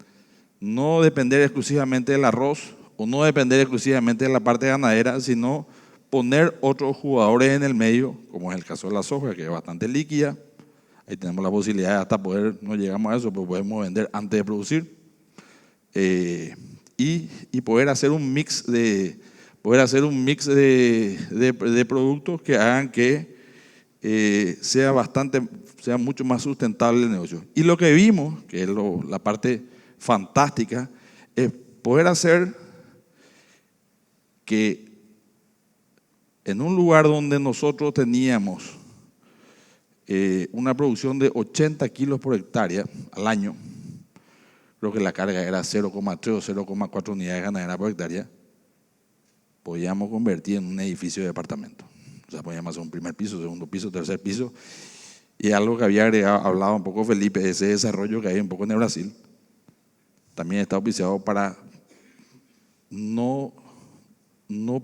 no depender exclusivamente del arroz o no depender exclusivamente de la parte ganadera, sino poner otros jugadores en el medio, como es el caso de la soja, que es bastante líquida. Ahí tenemos la posibilidad de hasta poder, no llegamos a eso, pero podemos vender antes de producir. Y poder hacer un mix de productos que hagan que sea mucho más sustentable el negocio. Y lo que vimos, que es la parte fantástica, es poder hacer que En un lugar donde nosotros teníamos una producción de 80 kilos por hectárea al año, creo que la carga era 0,3 o 0,4 unidades ganaderas por hectárea, podíamos convertir en un edificio de departamento. O sea, podíamos hacer un primer piso, segundo piso, tercer piso. Y algo que había hablado un poco Felipe, ese desarrollo que hay un poco en el Brasil, también está auspiciado para no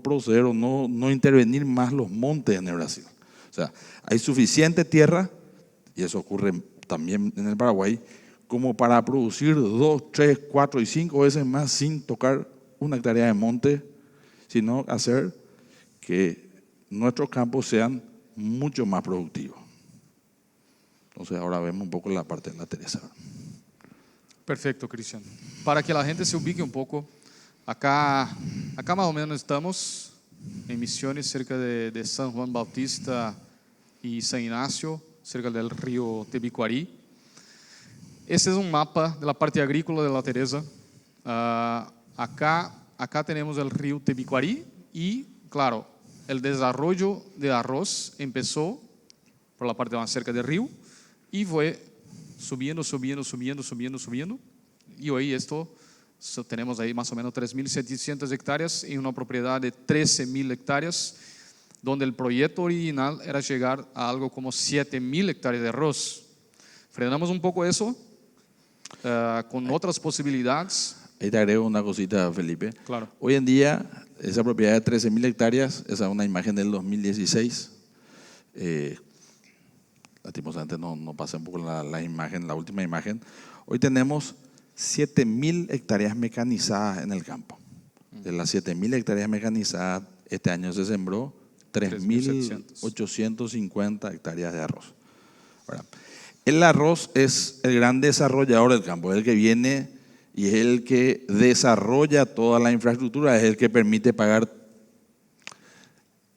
proceder o no intervenir más los montes en el Brasil. O sea, hay suficiente tierra, y eso ocurre también en el Paraguay, como para producir 2, 3, 4 y 5 veces más sin tocar una hectárea de monte, sino hacer que nuestros campos sean mucho más productivos. Entonces ahora vemos un poco la parte de la Teresa. Perfecto, Cristian. Para que la gente se ubique un poco, acá más o menos estamos en Misiones, cerca de San Juan Bautista y San Ignacio, cerca del río Tebicuari. Este es un mapa de la parte agrícola de la Teresa. Acá tenemos el río Tebicuari y, claro, el desarrollo de arroz empezó por la parte más cerca del río y fue subiendo. Y hoy tenemos ahí más o menos 3.700 hectáreas en una propiedad de 13.000 hectáreas, donde el proyecto original era llegar a algo como 7.000 hectáreas de arroz. Frenamos un poco eso con otras posibilidades. Ahí te agrego una cosita, Felipe. Claro. Hoy en día, esa propiedad de 13.000 hectáreas, esa es una imagen del 2016. Lastimosamente no pasé un poco la imagen, la última imagen. Hoy tenemos 7.000 hectáreas mecanizadas en el campo. De las 7.000 hectáreas mecanizadas, este año se sembró 3.850 hectáreas de arroz. Ahora, el arroz es el gran desarrollador del campo, es el que viene y es el que desarrolla toda la infraestructura, es el que permite pagar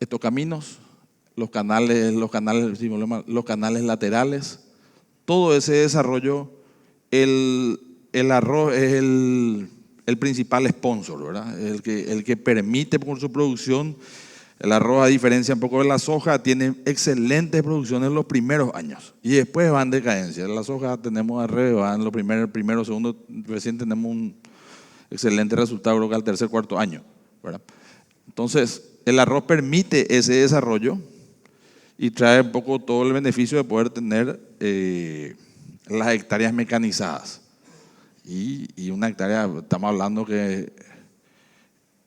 estos caminos, los canales laterales, todo ese desarrollo. El arroz es el principal sponsor, ¿verdad? El que permite por su producción. El arroz, a diferencia un poco de la soja, tiene excelentes producciones en los primeros años y después va en decadencia. La soja tenemos al revés, va en los primero, segundo, recién tenemos un excelente resultado creo que al tercer, cuarto año, ¿verdad? Entonces, el arroz permite ese desarrollo y trae un poco todo el beneficio de poder tener las hectáreas mecanizadas. Y una hectárea, estamos hablando que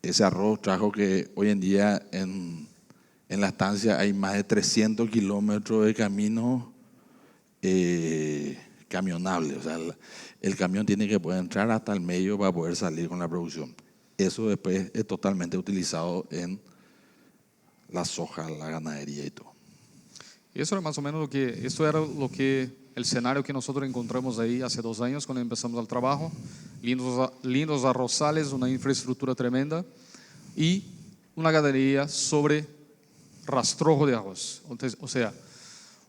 ese arroz trajo que hoy en día en la estancia hay más de 300 kilómetros de camino camionable. O sea, el camión tiene que poder entrar hasta el medio para poder salir con la producción. Eso después es totalmente utilizado en la soja, la ganadería y todo. Eso era más o menos el escenario que nosotros encontramos ahí hace 2 años cuando empezamos el trabajo. Lindos arrozales, una infraestructura tremenda y una ganadería sobre rastrojo de arroz. O sea,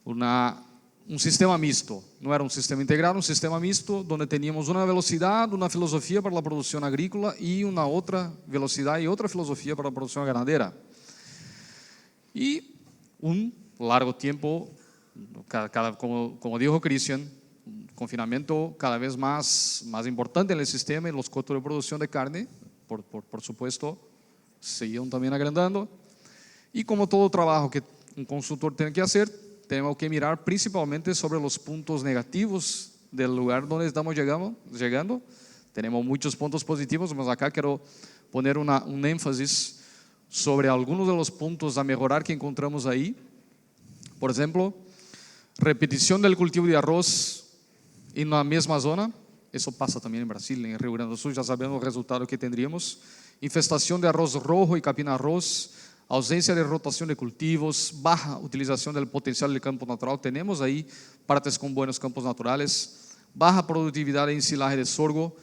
un sistema mixto. No era un sistema integrado, un sistema mixto donde teníamos una velocidad, una filosofía para la producción agrícola y una otra velocidad y otra filosofía para la producción ganadera. Y un largo tiempo, como dijo Cristian, confinamiento cada vez más importante en el sistema y los costos de producción de carne, por supuesto, seguían también agrandando. Y como todo trabajo que un consultor tiene que hacer, tenemos que mirar principalmente sobre los puntos negativos del lugar donde estamos llegando. Tenemos muchos puntos positivos, pero acá quiero poner un énfasis sobre algunos de los puntos a mejorar que encontramos ahí. Por ejemplo, repetición del cultivo de arroz en la misma zona. Eso pasa también en Brasil, en Río Grande do Sul, ya sabemos el resultado que tendríamos. Infestación de arroz rojo y capim arroz, ausencia de rotación de cultivos, baja utilización del potencial del campo natural. Tenemos ahí partes con buenos campos naturales, baja productividad de ensilaje de sorgo,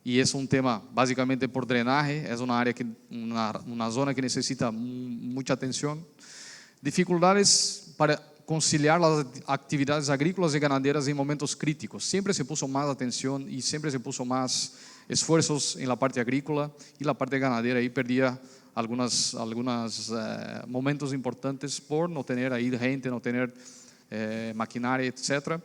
y es un tema básicamente por drenaje, es una zona que necesita mucha atención. Dificultades para conciliar las actividades agrícolas y ganaderas en momentos críticos. Siempre se puso más atención y siempre se puso más esfuerzos en la parte agrícola y la parte ganadera ahí perdía algunos momentos importantes por no tener ahí gente, no tener maquinaria, etc.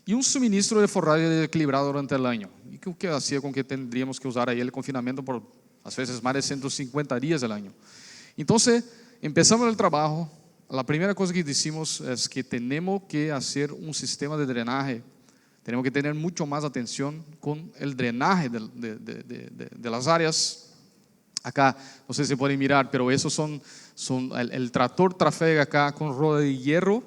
Y un suministro de forraje equilibrado durante el año, y que hacía con que tendríamos que usar ahí el confinamiento por a veces más de 150 días del año. Entonces empezamos el trabajo. La primera cosa que decimos es que tenemos que hacer un sistema de drenaje. Tenemos que tener mucho más atención con el drenaje de las áreas. Acá, no sé si pueden mirar, pero esos son el tractor trafega acá con rueda de hierro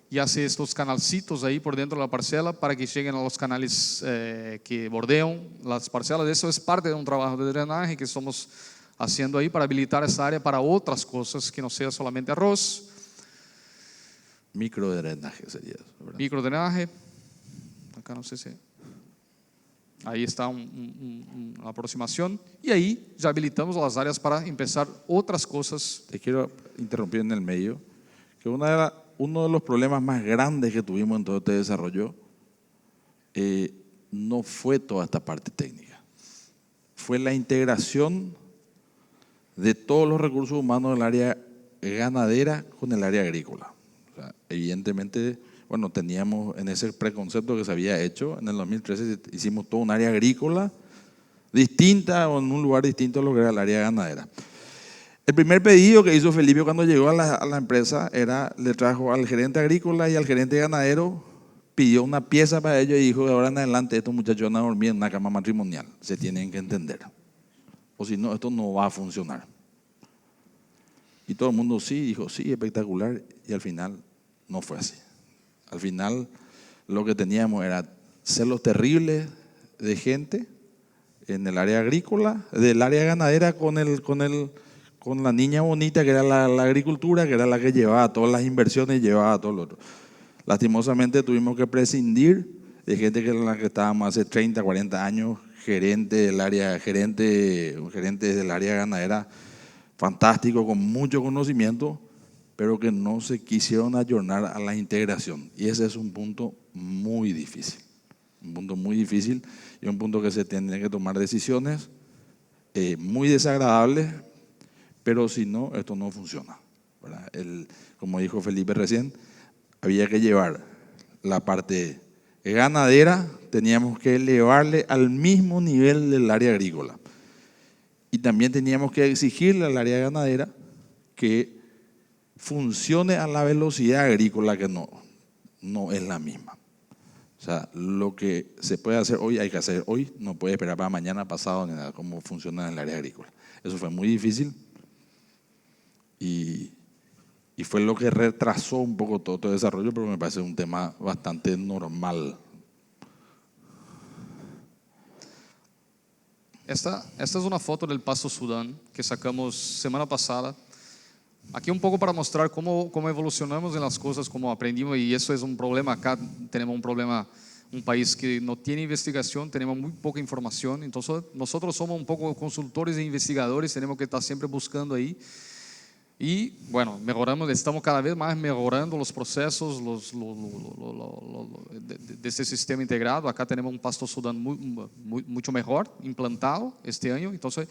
y hace estos canalcitos ahí por dentro de la parcela para que lleguen a los canales que bordean las parcelas. Eso es parte de un trabajo de drenaje que estamos haciendo ahí para habilitar esa área para otras cosas que no sea solamente arroz. Microdrenaje sería eso, ¿verdad? Microdrenaje. Acá no sé si... Ahí está una aproximación. Y ahí ya habilitamos las áreas para empezar otras cosas. Te quiero interrumpir en el medio, que uno de los problemas más grandes que tuvimos en todo este desarrollo no fue toda esta parte técnica. Fue la integración de todos los recursos humanos del área ganadera con el área agrícola. O sea, evidentemente, bueno, teníamos en ese preconcepto que se había hecho, en el 2013 hicimos todo un área agrícola distinta o en un lugar distinto a lo que era el área ganadera. El primer pedido que hizo Felipe cuando llegó a la empresa le trajo al gerente agrícola y al gerente ganadero, pidió una pieza para ellos y dijo: de ahora en adelante estos muchachos van a dormir en una cama matrimonial, se tienen que entender, o si no, esto no va a funcionar. Y todo el mundo sí, dijo sí, espectacular, y al final no fue así. Al final lo que teníamos era celos terribles de gente en el área agrícola, del área ganadera con la niña bonita que era la agricultura, que era la que llevaba todas las inversiones y llevaba todo lo otro. Lastimosamente tuvimos que prescindir de gente que era la que estábamos hace 30, 40 años, gerentes del área ganadera, fantástico, con mucho conocimiento, pero que no se quisieron ayornar a la integración. Y ese es un punto muy difícil. Un punto muy difícil y un punto que se tiene que tomar decisiones muy desagradables, pero si no, esto no funciona, ¿verdad? Como dijo Felipe recién, había que llevar la parte ganadera, teníamos que elevarle al mismo nivel del área agrícola. Y también teníamos que exigirle al área ganadera que funcione a la velocidad agrícola, que no es la misma. O sea, lo que se puede hacer hoy, hay que hacer hoy, no puede esperar para mañana, pasado, ni nada, como funciona en el área agrícola. Eso fue muy difícil y fue lo que retrasó un poco todo el desarrollo, pero me parece un tema bastante normal. Esta es una foto del Pasto Sudán que sacamos semana pasada. Aquí un poco para mostrar cómo evolucionamos en las cosas, cómo aprendimos, y eso es un problema. Acá tenemos un problema, un país que no tiene investigación, tenemos muy poca información, entonces nosotros somos un poco consultores e investigadores, tenemos que estar siempre buscando ahí. Y bueno, estamos cada vez más mejorando los procesos de este sistema integrado. Acá tenemos un Pasto Sudán mucho mejor implantado este año, entonces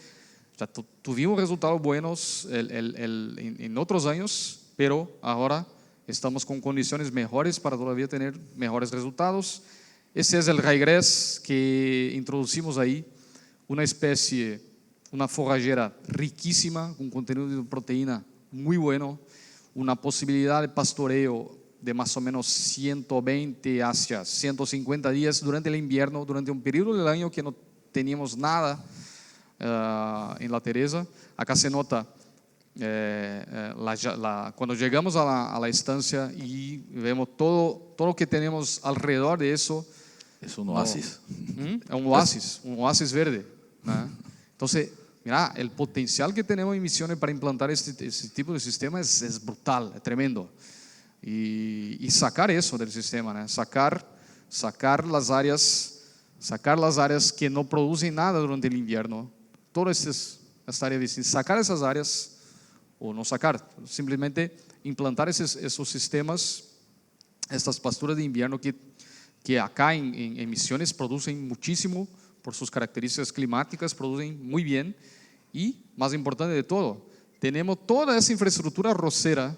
ya tuvimos resultados buenos en otros años, pero ahora estamos con condiciones mejores para todavía tener mejores resultados. Ese es el ryegrass que introducimos ahí, una especie, una forrajera riquísima, con contenido de proteína muy bueno, una posibilidad de pastoreo de más o menos 120 hacia 150 días durante el invierno, durante un periodo del año que no teníamos nada en La Teresa. Acá se nota cuando llegamos a la estancia y vemos todo lo que tenemos alrededor de eso. Es un oasis. Es un oasis verde, ¿no? Entonces, mira, el potencial que tenemos en Misiones para implantar este tipo de sistema es brutal, es tremendo. Y sacar eso del sistema, ¿no? Sacar las áreas que no producen nada durante el invierno, todas estas áreas vecinas, sacar esas áreas, o no sacar, simplemente implantar esos sistemas, estas pasturas de invierno que acá en Misiones producen muchísimo por sus características climáticas, producen muy bien. Y más importante de todo, tenemos toda esa infraestructura arrocera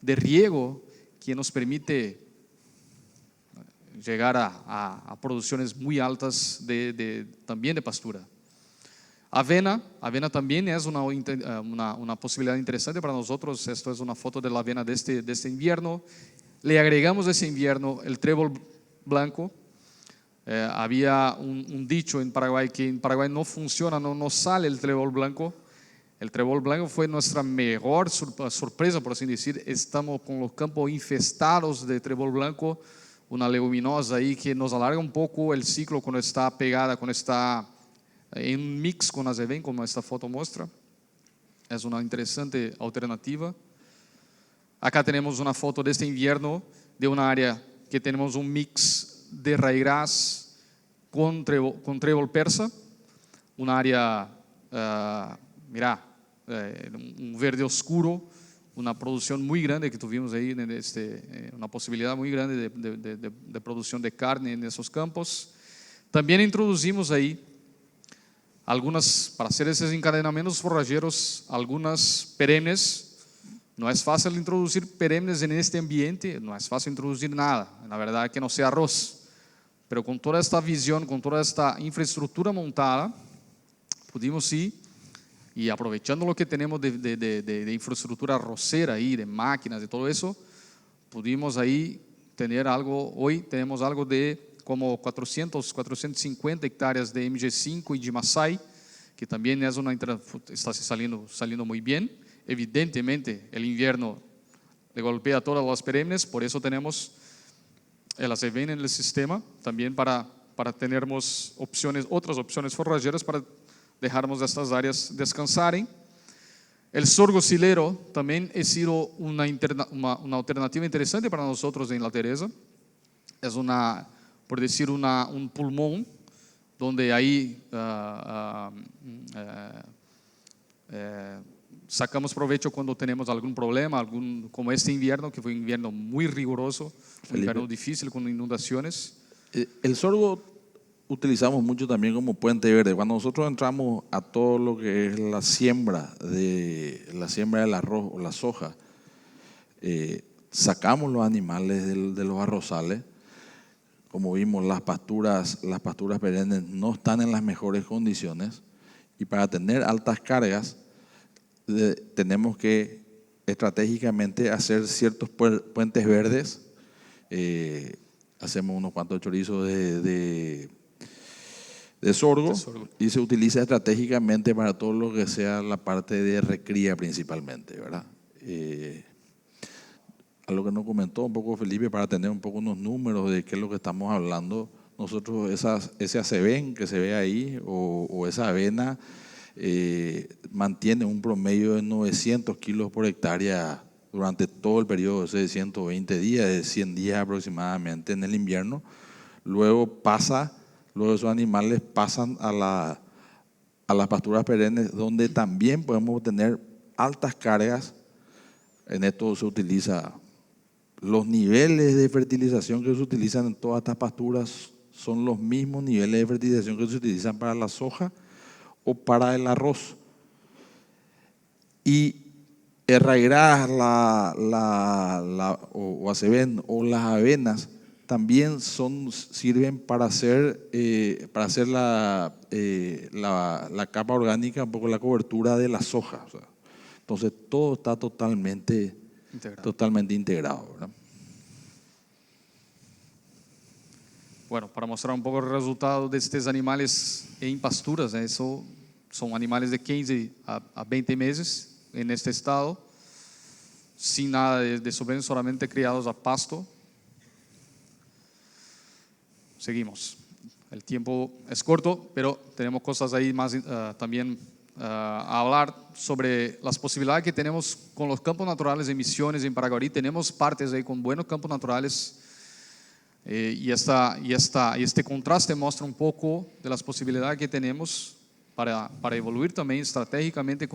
de riego que nos permite llegar a producciones muy altas también de pastura. Avena también es una posibilidad interesante para nosotros. Esto es una foto de la avena de este invierno. Le agregamos ese invierno el trébol blanco. Había un dicho en Paraguay que en Paraguay no funciona, no sale el trébol blanco. El trébol blanco fue nuestra mejor sorpresa, por así decir. Estamos con los campos infestados de trébol blanco, una leguminosa ahí que nos alarga un poco el ciclo cuando está pegada, cuando está en un mix con azevén, como esta foto muestra. Es una interesante alternativa. Acá tenemos una foto de este invierno de una área que tenemos un mix de raigras con trébol persa, un área, un verde oscuro, una producción muy grande que tuvimos ahí, una posibilidad muy grande de producción de carne en esos campos. También introducimos ahí algunas, para hacer esos encadenamientos forrajeros, algunas perennes. No es fácil introducir perennes en este ambiente, no es fácil introducir nada, la verdad que no sea arroz. Pero con toda esta visión, con toda esta infraestructura montada, pudimos ir y aprovechando lo que tenemos de infraestructura arrocera ahí, de máquinas, de todo eso, pudimos ahí tener algo. Hoy tenemos algo de como 450 hectáreas de MG5 y de Masai, que también es está saliendo muy bien. Evidentemente, el invierno le golpea todas las perennes, por eso tenemos el azevén en el sistema, también para tenermos otras opciones forrajeras para dejarmos estas áreas descansarem. El sorgo silero también ha sido una alternativa interesante para nosotros en La Teresa. Es por decir, un pulmón donde ahí sacamos provecho cuando tenemos algún problema, como este invierno, que fue un invierno muy riguroso, un invierno difícil con inundaciones. El sorgo utilizamos mucho también como puente verde. Cuando nosotros entramos a todo lo que es la siembra del arroz o la soja, sacamos los animales de los arrozales. Como vimos, las pasturas perennes no están en las mejores condiciones, y para tener altas cargas tenemos que estratégicamente hacer ciertos puentes verdes. Hacemos unos cuantos chorizos de sorgo, y se utiliza estratégicamente para todo lo que sea la parte de recría principalmente, ¿verdad? A lo que nos comentó un poco Felipe, para tener un poco unos números de qué es lo que estamos hablando. Nosotros ese azevén que se ve ahí o esa avena mantiene un promedio de 900 kilos por hectárea durante todo el periodo de 120 días, de 100 días aproximadamente en el invierno. Luego esos animales pasan a las pasturas perennes, donde también podemos tener altas cargas. En esto se utiliza los niveles de fertilización que se utilizan en todas estas pasturas, son los mismos niveles de fertilización que se utilizan para la soja o para el arroz. Y el raigras, o azevén o las avenas también sirven para hacer la capa orgánica, un poco la cobertura de la soja. O sea, entonces todo está totalmente integrado, ¿verdad? Bueno, para mostrar un poco el resultado de estos animales en pasturas, eso son animales de 15 a 20 meses en este estado, sin nada de sobreno, solamente criados a pasto. Seguimos. El tiempo es corto, pero tenemos cosas ahí más también a hablar sobre las posibilidades que tenemos con los campos naturales de Misiones en Paraguarí. Tenemos partes ahí con buenos campos naturales, y este contraste muestra un poco de las posibilidades que tenemos para evoluir también estratégicamente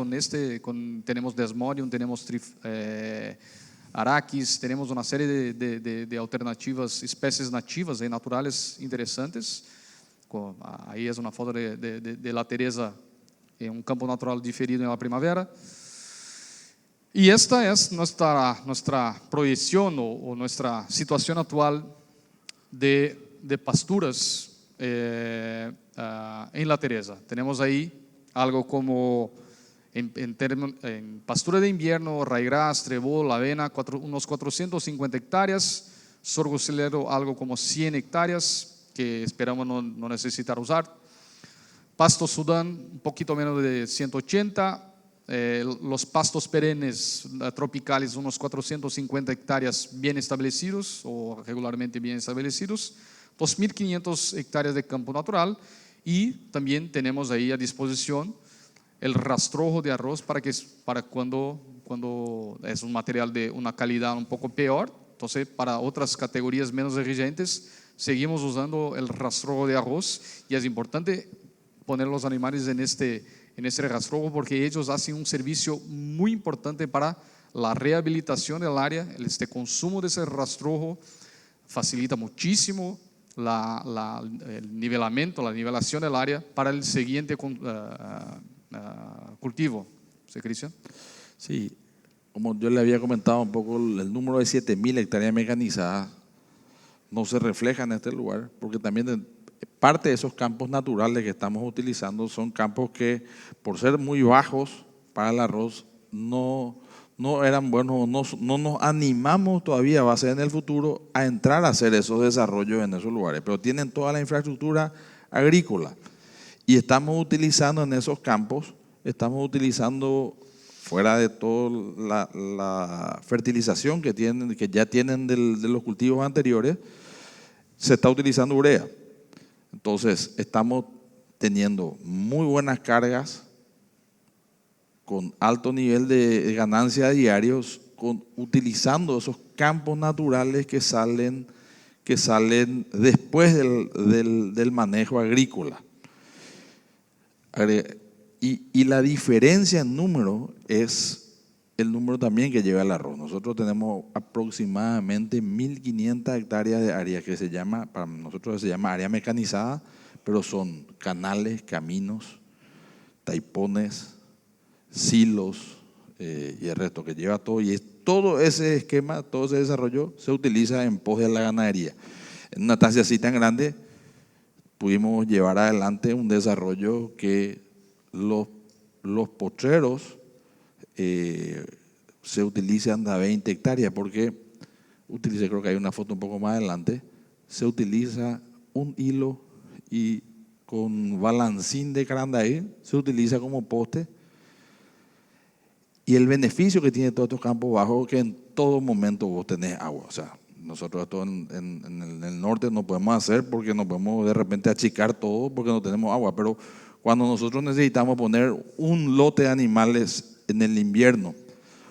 tenemos Desmodium, tenemos Araquis, tenemos una serie de alternativas, especies nativas y naturales interesantes. Ahí es una foto de La Teresa en un campo natural diferido en la primavera. Y esta es nuestra proyección o nuestra situación actual de pasturas en La Teresa. Tenemos ahí algo como en pastura de invierno, raigras, trébol, avena, unos 450 hectáreas, sorgo silero algo como 100 hectáreas que esperamos no necesitar usar. Pasto Sudán, un poquito menos de 180. Los pastos perennes tropicales, unos 450 hectáreas bien establecidos o regularmente bien establecidos, 2.500 hectáreas de campo natural, y también tenemos ahí a disposición el rastrojo de arroz para cuando es un material de una calidad un poco peor. Entonces, para otras categorías menos exigentes, seguimos usando el rastrojo de arroz, y es importante poner los animales en este rastrojo porque ellos hacen un servicio muy importante para la rehabilitación del área. Este consumo de ese rastrojo facilita muchísimo el nivelamiento, la nivelación del área para el siguiente cultivo. ¿Sí, Cristian? Sí, como yo le había comentado un poco, el número de 7.000 hectáreas mecanizadas no se refleja en este lugar, porque también parte de esos campos naturales que estamos utilizando son campos que, por ser muy bajos para el arroz, no eran buenos, no nos animamos todavía, va a ser en el futuro, a entrar a hacer esos desarrollos en esos lugares, pero tienen toda la infraestructura agrícola. Y estamos utilizando en esos campos, estamos utilizando, fuera de toda la fertilización que ya tienen de los cultivos anteriores, se está utilizando urea. Entonces, estamos teniendo muy buenas cargas, con alto nivel de ganancia diarios, utilizando esos campos naturales que salen después del manejo agrícola. Y la diferencia en número es el número también que lleva el arroz. Nosotros tenemos aproximadamente 1.500 hectáreas de área que para nosotros se llama área mecanizada, pero son canales, caminos, taipones, silos y el resto que lleva todo. Y todo ese esquema, todo ese desarrollo se utiliza en pos de la ganadería. En una estancia así tan grande pudimos llevar adelante un desarrollo que los potreros se utilizan a 20 hectáreas, porque creo que hay una foto un poco más adelante, se utiliza un hilo y con balancín de carandaí se utiliza como poste. Y el beneficio que tiene todos estos campos bajos es que en todo momento vos tenés agua. O sea, nosotros esto en el norte no podemos hacer porque no podemos de repente achicar todo porque no tenemos agua, pero cuando nosotros necesitamos poner un lote de animales en el invierno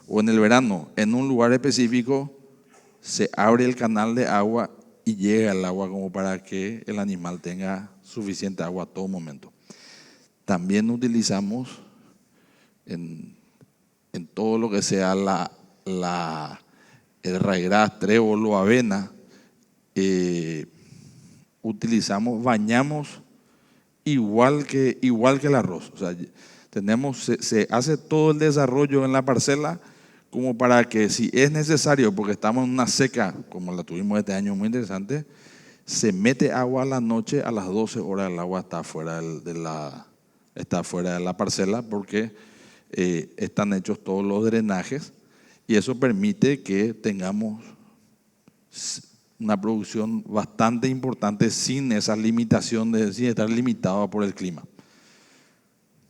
o en el verano en un lugar específico, se abre el canal de agua y llega el agua como para que el animal tenga suficiente agua a todo momento. También utilizamos en todo lo que sea el raigras, trébol o avena, bañamos igual que el arroz. O sea, se hace todo el desarrollo en la parcela como para que, si es necesario, porque estamos en una seca como la tuvimos este año muy interesante, se mete agua a la noche, a las 12 horas el agua está fuera de la parcela, porque están hechos todos los drenajes, y eso permite que tengamos una producción bastante importante sin esa limitación sin estar limitado por el clima.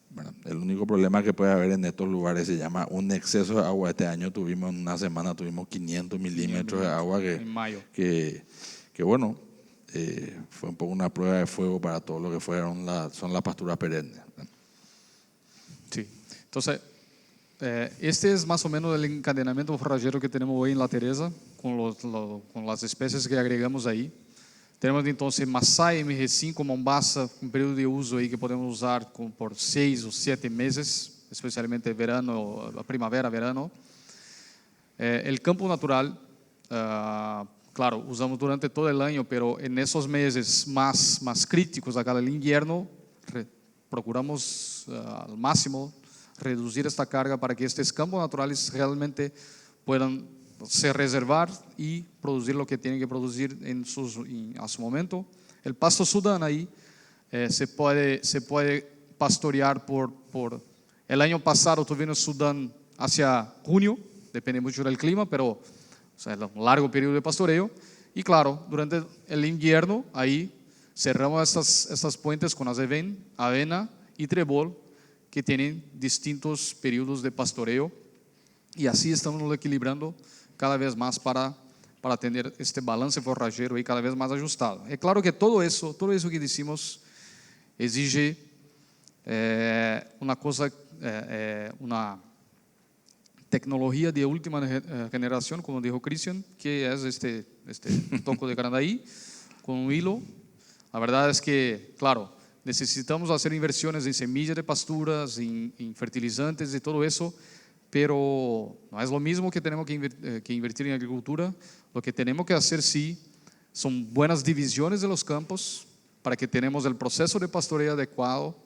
Bueno, el único problema que puede haber en estos lugares se llama un exceso de agua. Este año en una semana tuvimos 500 milímetros de agua en mayo. que bueno, fue un poco una prueba de fuego para todo lo que son las pasturas perennes. Sí, entonces este es más o menos el encadenamiento forrajero que tenemos hoy en La Teresa con las especies que agregamos ahí. Tenemos entonces Masai, MG5, Mombasa, un periodo de uso ahí que podemos usar por 6 o 7 meses, especialmente verano, primavera, verano. El campo natural, claro, usamos durante todo el año, pero en esos meses más críticos, acá del invierno, procuramos al máximo reducir esta carga para que estos campos naturales realmente puedan se reservar y producir lo que tienen que producir a su momento. El pasto Sudán ahí se puede pastorear el año pasado tuvimos Sudán hacia junio, depende mucho del clima, pero o sea, un largo periodo de pastoreo. Y claro, durante el invierno ahí cerramos estas puentes con avena y trébol que tienen distintos periodos de pastoreo, y así estamos equilibrando cada vez más para tener este balance forrajero y cada vez más ajustado. Es claro que todo eso que decimos exige una cosa, una tecnología de última generación, como dijo Cristian, que es este toco de Canadaí con un hilo. La verdad es que, claro, necesitamos hacer inversiones en semillas de pasturas, en fertilizantes y todo eso, pero no es lo mismo que tenemos que invertir en agricultura. Lo que tenemos que hacer sí son buenas divisiones de los campos para que tenemos el proceso de pastoreo adecuado,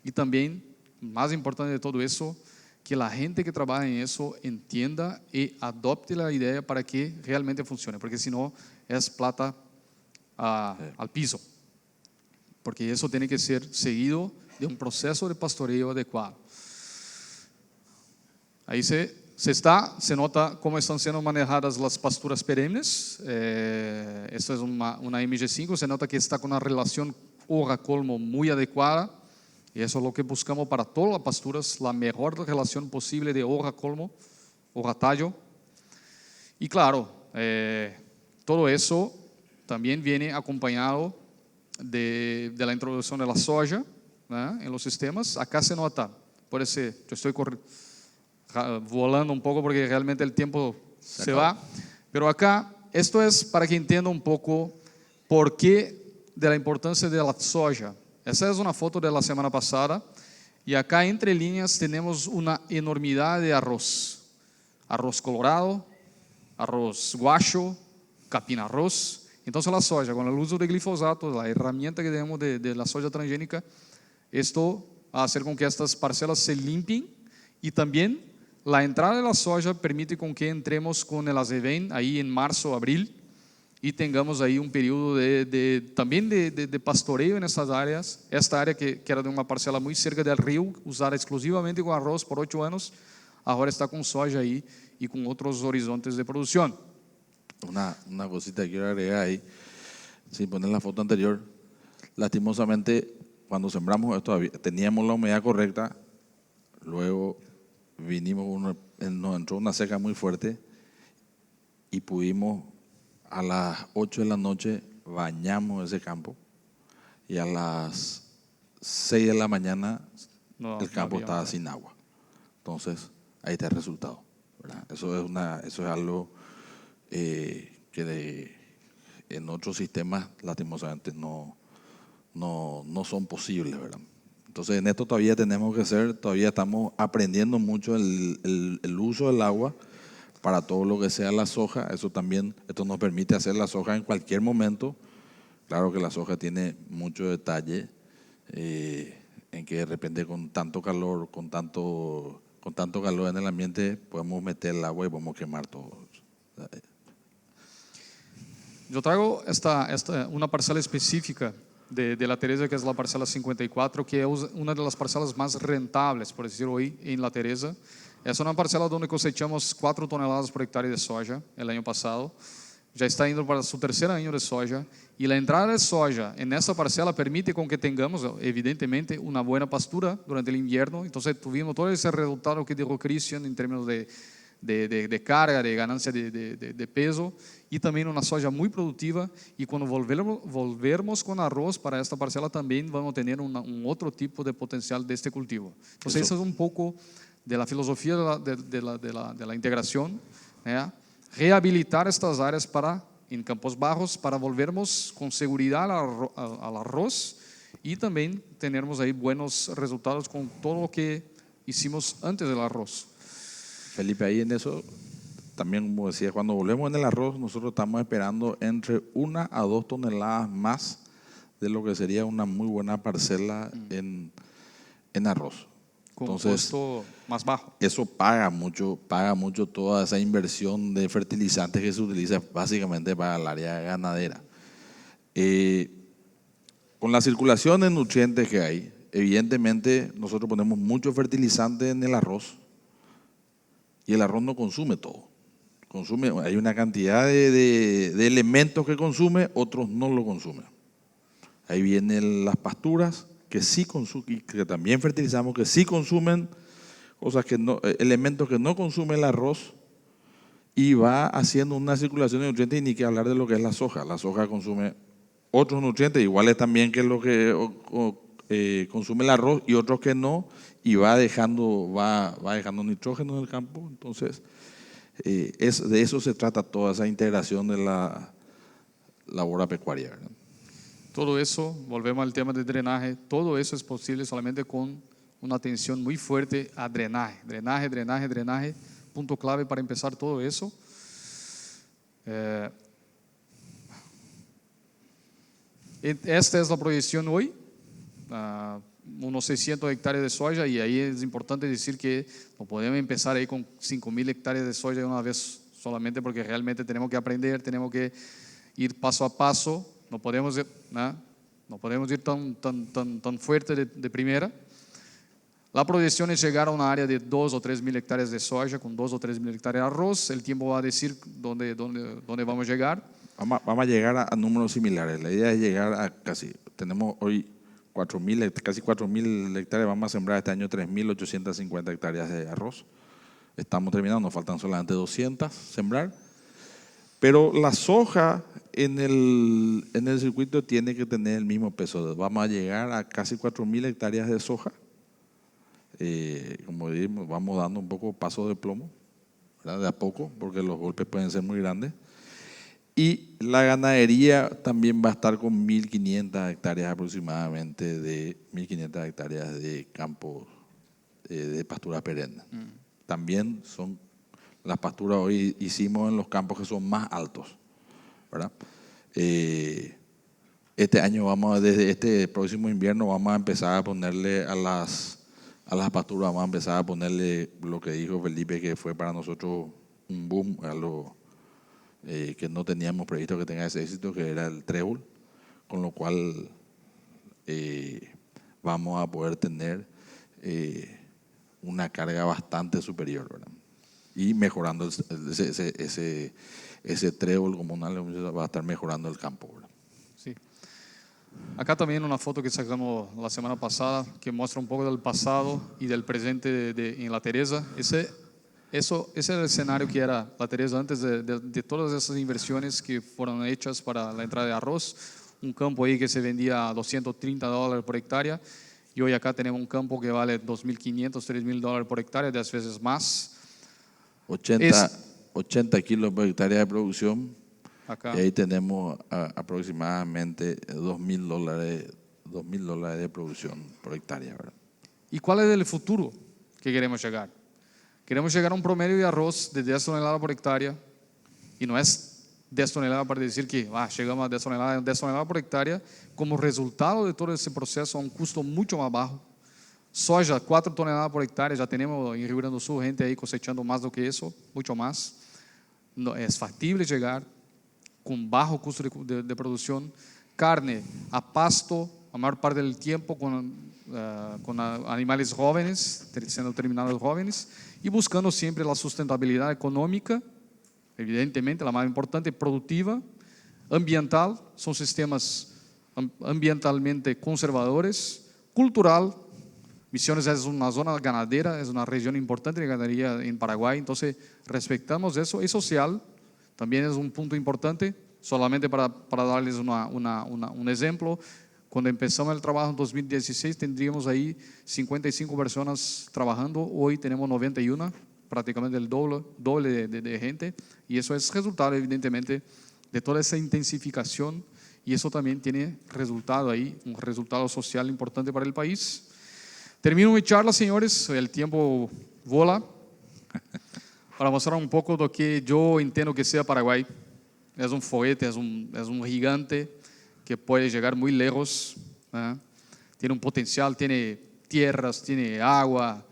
y también, más importante de todo eso, que la gente que trabaja en eso entienda y adopte la idea para que realmente funcione, porque si no es plata al piso, porque eso tiene que ser seguido de un proceso de pastoreo adecuado. Ahí se nota cómo están siendo manejadas las pasturas perennes. Esta es una MG5, se nota que está con una relación hoja-colmo muy adecuada, y eso es lo que buscamos para todas las pasturas, la mejor relación posible de hoja-colmo, hoja-tallo. Y claro, todo eso también viene acompañado de la introducción de la soja, ¿no?, en los sistemas. Acá se nota, por eso yo estoy volando un poco porque realmente el tiempo se va, pero acá esto es para que entienda un poco por qué de la importancia de la soja. Esa es una foto de la semana pasada, y acá entre líneas tenemos una enormidad de arroz colorado, arroz guacho, capim arroz. Entonces la soja, con el uso de glifosato, la herramienta que tenemos de la soja transgénica, esto va a hacer con que estas parcelas se limpien, y también la entrada de la soja permite con que entremos con el azevén ahí en marzo, abril, y tengamos ahí un periodo también de pastoreo en estas áreas. Esta área que era de una parcela muy cerca del río, usada exclusivamente con arroz por 8 años, ahora está con soja ahí y con otros horizontes de producción. Una cosita que quiero agregar ahí, sin poner la foto anterior. Lastimosamente, cuando sembramos esto, teníamos la humedad correcta, luego nos entró una seca muy fuerte y pudimos a las 8 de la noche bañamos ese campo, y a las 6 de la mañana el campo estaba sin agua. Entonces ahí está el resultado, ¿verdad? Eso es algo que en otros sistemas lastimosamente no son posibles, ¿verdad? Entonces en esto todavía todavía estamos aprendiendo mucho el uso del agua para todo lo que sea la soja. Esto nos permite hacer la soja en cualquier momento. Claro que la soja tiene mucho detalle, en que de repente con tanto calor en el ambiente podemos meter el agua y podemos quemar todo. Yo traigo una parcela específica de la Teresa, que es la parcela 54, que es una de las parcelas más rentables, por decirlo hoy, en la Teresa. Es una parcela donde cosechamos 4 toneladas por hectárea de soja el año pasado. Ya está indo para su tercer año de soja, y la entrada de soja en esa parcela permite con que tengamos, evidentemente, una buena pastura durante el invierno. Entonces tuvimos todo ese resultado que dijo Cristian en términos de carga, de ganancia de peso, y también una soja muy productiva. Y cuando volvermos con arroz para esta parcela, también vamos a tener un otro tipo de potencial de este cultivo. Entonces eso es un poco de la filosofía de la integración, ¿eh? Rehabilitar estas áreas en campos bajos para volvermos con seguridad al arroz, y también tenermos ahí buenos resultados con todo lo que hicimos antes del arroz. Felipe, ahí en eso también, como decía, cuando volvemos en el arroz, nosotros estamos esperando entre 1 a 2 toneladas más de lo que sería una muy buena parcela en arroz. con un Entonces, costo más bajo. eso paga mucho toda esa inversión de fertilizantes que se utiliza básicamente para el área ganadera. Con la circulación de nutrientes que hay, evidentemente nosotros ponemos mucho fertilizante en el arroz y el arroz no consume todo. Hay una cantidad de elementos que consume, otros no lo consumen. Ahí vienen las pasturas que sí consumen, que también fertilizamos, que sí consumen cosas que no, elementos que no consume el arroz, y va haciendo una circulación de nutrientes, y ni que hablar de lo que es la soja. La soja consume otros nutrientes iguales también que lo que consume el arroz y otros que no, y va dejando nitrógeno en el campo. Entonces, de eso se trata toda esa integración de la labor agropecuaria, ¿verdad? Todo eso, volvemos al tema de drenaje, todo eso es posible solamente con una atención muy fuerte a drenaje. Drenaje, punto clave para empezar todo eso. Esta es la proyección hoy, unos 600 hectáreas de soja, y ahí es importante decir que no podemos empezar ahí con 5.000 hectáreas de soja de una vez solamente, porque realmente tenemos que aprender, tenemos que ir paso a paso, no podemos ir tan fuerte de primera. La proyección es llegar a una área de 2 o 3 mil hectáreas de soja con 2 o 3 mil hectáreas de arroz. El tiempo va a decir dónde vamos a llegar. Vamos a llegar a números similares. La idea es llegar a tenemos hoy casi 4.000 hectáreas, vamos a sembrar este año 3.850 hectáreas de arroz. Estamos terminando, nos faltan solamente 200 sembrar. Pero la soja en el circuito tiene que tener el mismo peso. Vamos a llegar a casi 4.000 hectáreas de soja. Como dijimos, vamos dando un poco paso de plomo, ¿verdad? De a poco, porque los golpes pueden ser muy grandes. Y la ganadería también va a estar con 1.500 hectáreas aproximadamente, de 1.500 hectáreas de campos de pastura perenne. También son las pasturas, hoy hicimos en los campos que son más altos, ¿verdad? Este año desde este próximo invierno vamos a empezar a ponerle a las pasturas, vamos a empezar a ponerle lo que dijo Felipe, que fue para nosotros un boom, algo que no teníamos previsto que tenga ese éxito, que era el trébol, con lo cual vamos a poder tener una carga bastante superior, ¿verdad? Y mejorando ese trébol comunal va a estar mejorando el campo, ¿verdad? Sí. Acá también una foto que sacamos la semana pasada que muestra un poco del pasado y del presente en La Teresa. Ese es el escenario que era La Teresa antes de todas esas inversiones que fueron hechas para la entrada de arroz. Un campo ahí que se vendía a $230 por hectárea, y hoy acá tenemos un campo que vale $2.500, $3.000 por hectárea, 10 veces más. 80 kilos por hectárea de producción. Acá. Y ahí tenemos aproximadamente $2.000 de producción por hectárea, ¿verdad? ¿Y cuál es el futuro que queremos llegar? Queremos llegar a un promedio de arroz de 10 toneladas por hectárea, y no es 10 toneladas para decir que llegamos a 10 toneladas por hectárea, como resultado de todo ese proceso a un costo mucho más bajo. Soja, 4 toneladas por hectárea, ya tenemos en Rio Grande do Sul gente ahí cosechando más do que eso, mucho más. No, es factible llegar con bajo costo de producción. Carne a pasto, a mayor parte del tiempo con animales jóvenes, siendo terminados jóvenes, y buscando siempre la sustentabilidad económica, evidentemente la más importante, productiva, ambiental, son sistemas ambientalmente conservadores, cultural. Misiones es una zona ganadera, es una región importante de ganadería en Paraguay, entonces respetamos eso. Y social también es un punto importante, solamente para darles un ejemplo. Cuando empezamos el trabajo en 2016 tendríamos ahí 55 personas trabajando, hoy tenemos 91, prácticamente el doble de gente, y eso es resultado evidentemente de toda esa intensificación, y eso también tiene resultado ahí, un resultado social importante para el país. Termino mi charla, señores, el tiempo vola, para mostrar un poco lo que yo entiendo que sea Paraguay. Es un foguete, es un gigante que puede llegar muy lejos, ¿eh? Tiene un potencial, tiene tierras, tiene agua,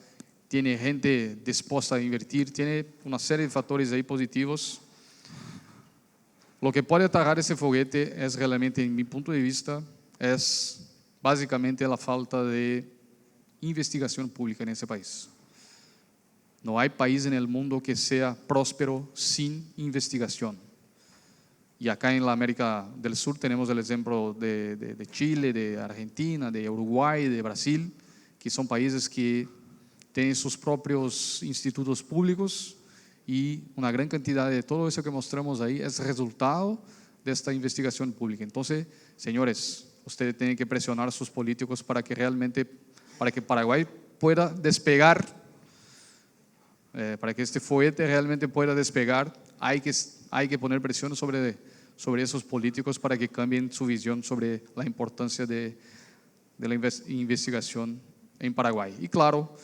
tiene gente dispuesta a invertir, tiene una serie de factores ahí positivos. Lo que puede atajar ese foguete es realmente, en mi punto de vista, es básicamente la falta de investigación pública en ese país. No hay país en el mundo que sea próspero sin investigación. Y acá en la América del Sur tenemos el ejemplo de Chile, de Argentina, de Uruguay, de Brasil, que son países que tienen sus propios institutos públicos y una gran cantidad de todo eso que mostramos ahí es resultado de esta investigación pública. Entonces, señores, ustedes tienen que presionar a sus políticos para que realmente, para que Paraguay pueda despegar, para que este foguete realmente pueda despegar, hay que poner presión sobre esos políticos para que cambien su visión sobre la importancia de la investigación en Paraguay. Y claro,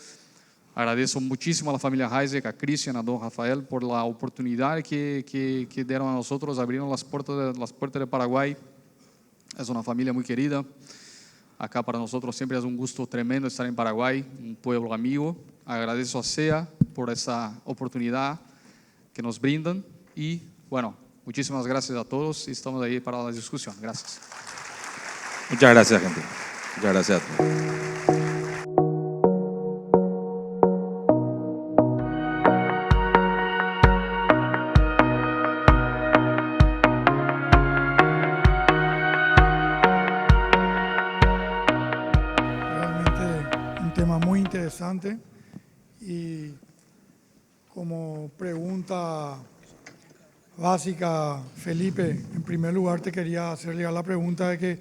agradezco muchísimo a la familia Heisek, a Cristian, a don Rafael por la oportunidad que dieron a nosotros, abrieron las puertas de Paraguay. Es una familia muy querida. Acá para nosotros siempre es un gusto tremendo estar en Paraguay, un pueblo amigo. Agradezco a SEA por esa oportunidad que nos brindan y bueno, muchísimas gracias a todos y estamos ahí para la discusión. Gracias. Muchas gracias, gente. Muchas gracias a todos. Realmente un tema muy interesante y como pregunta básica, Felipe, en primer lugar te quería hacer llegar la pregunta de que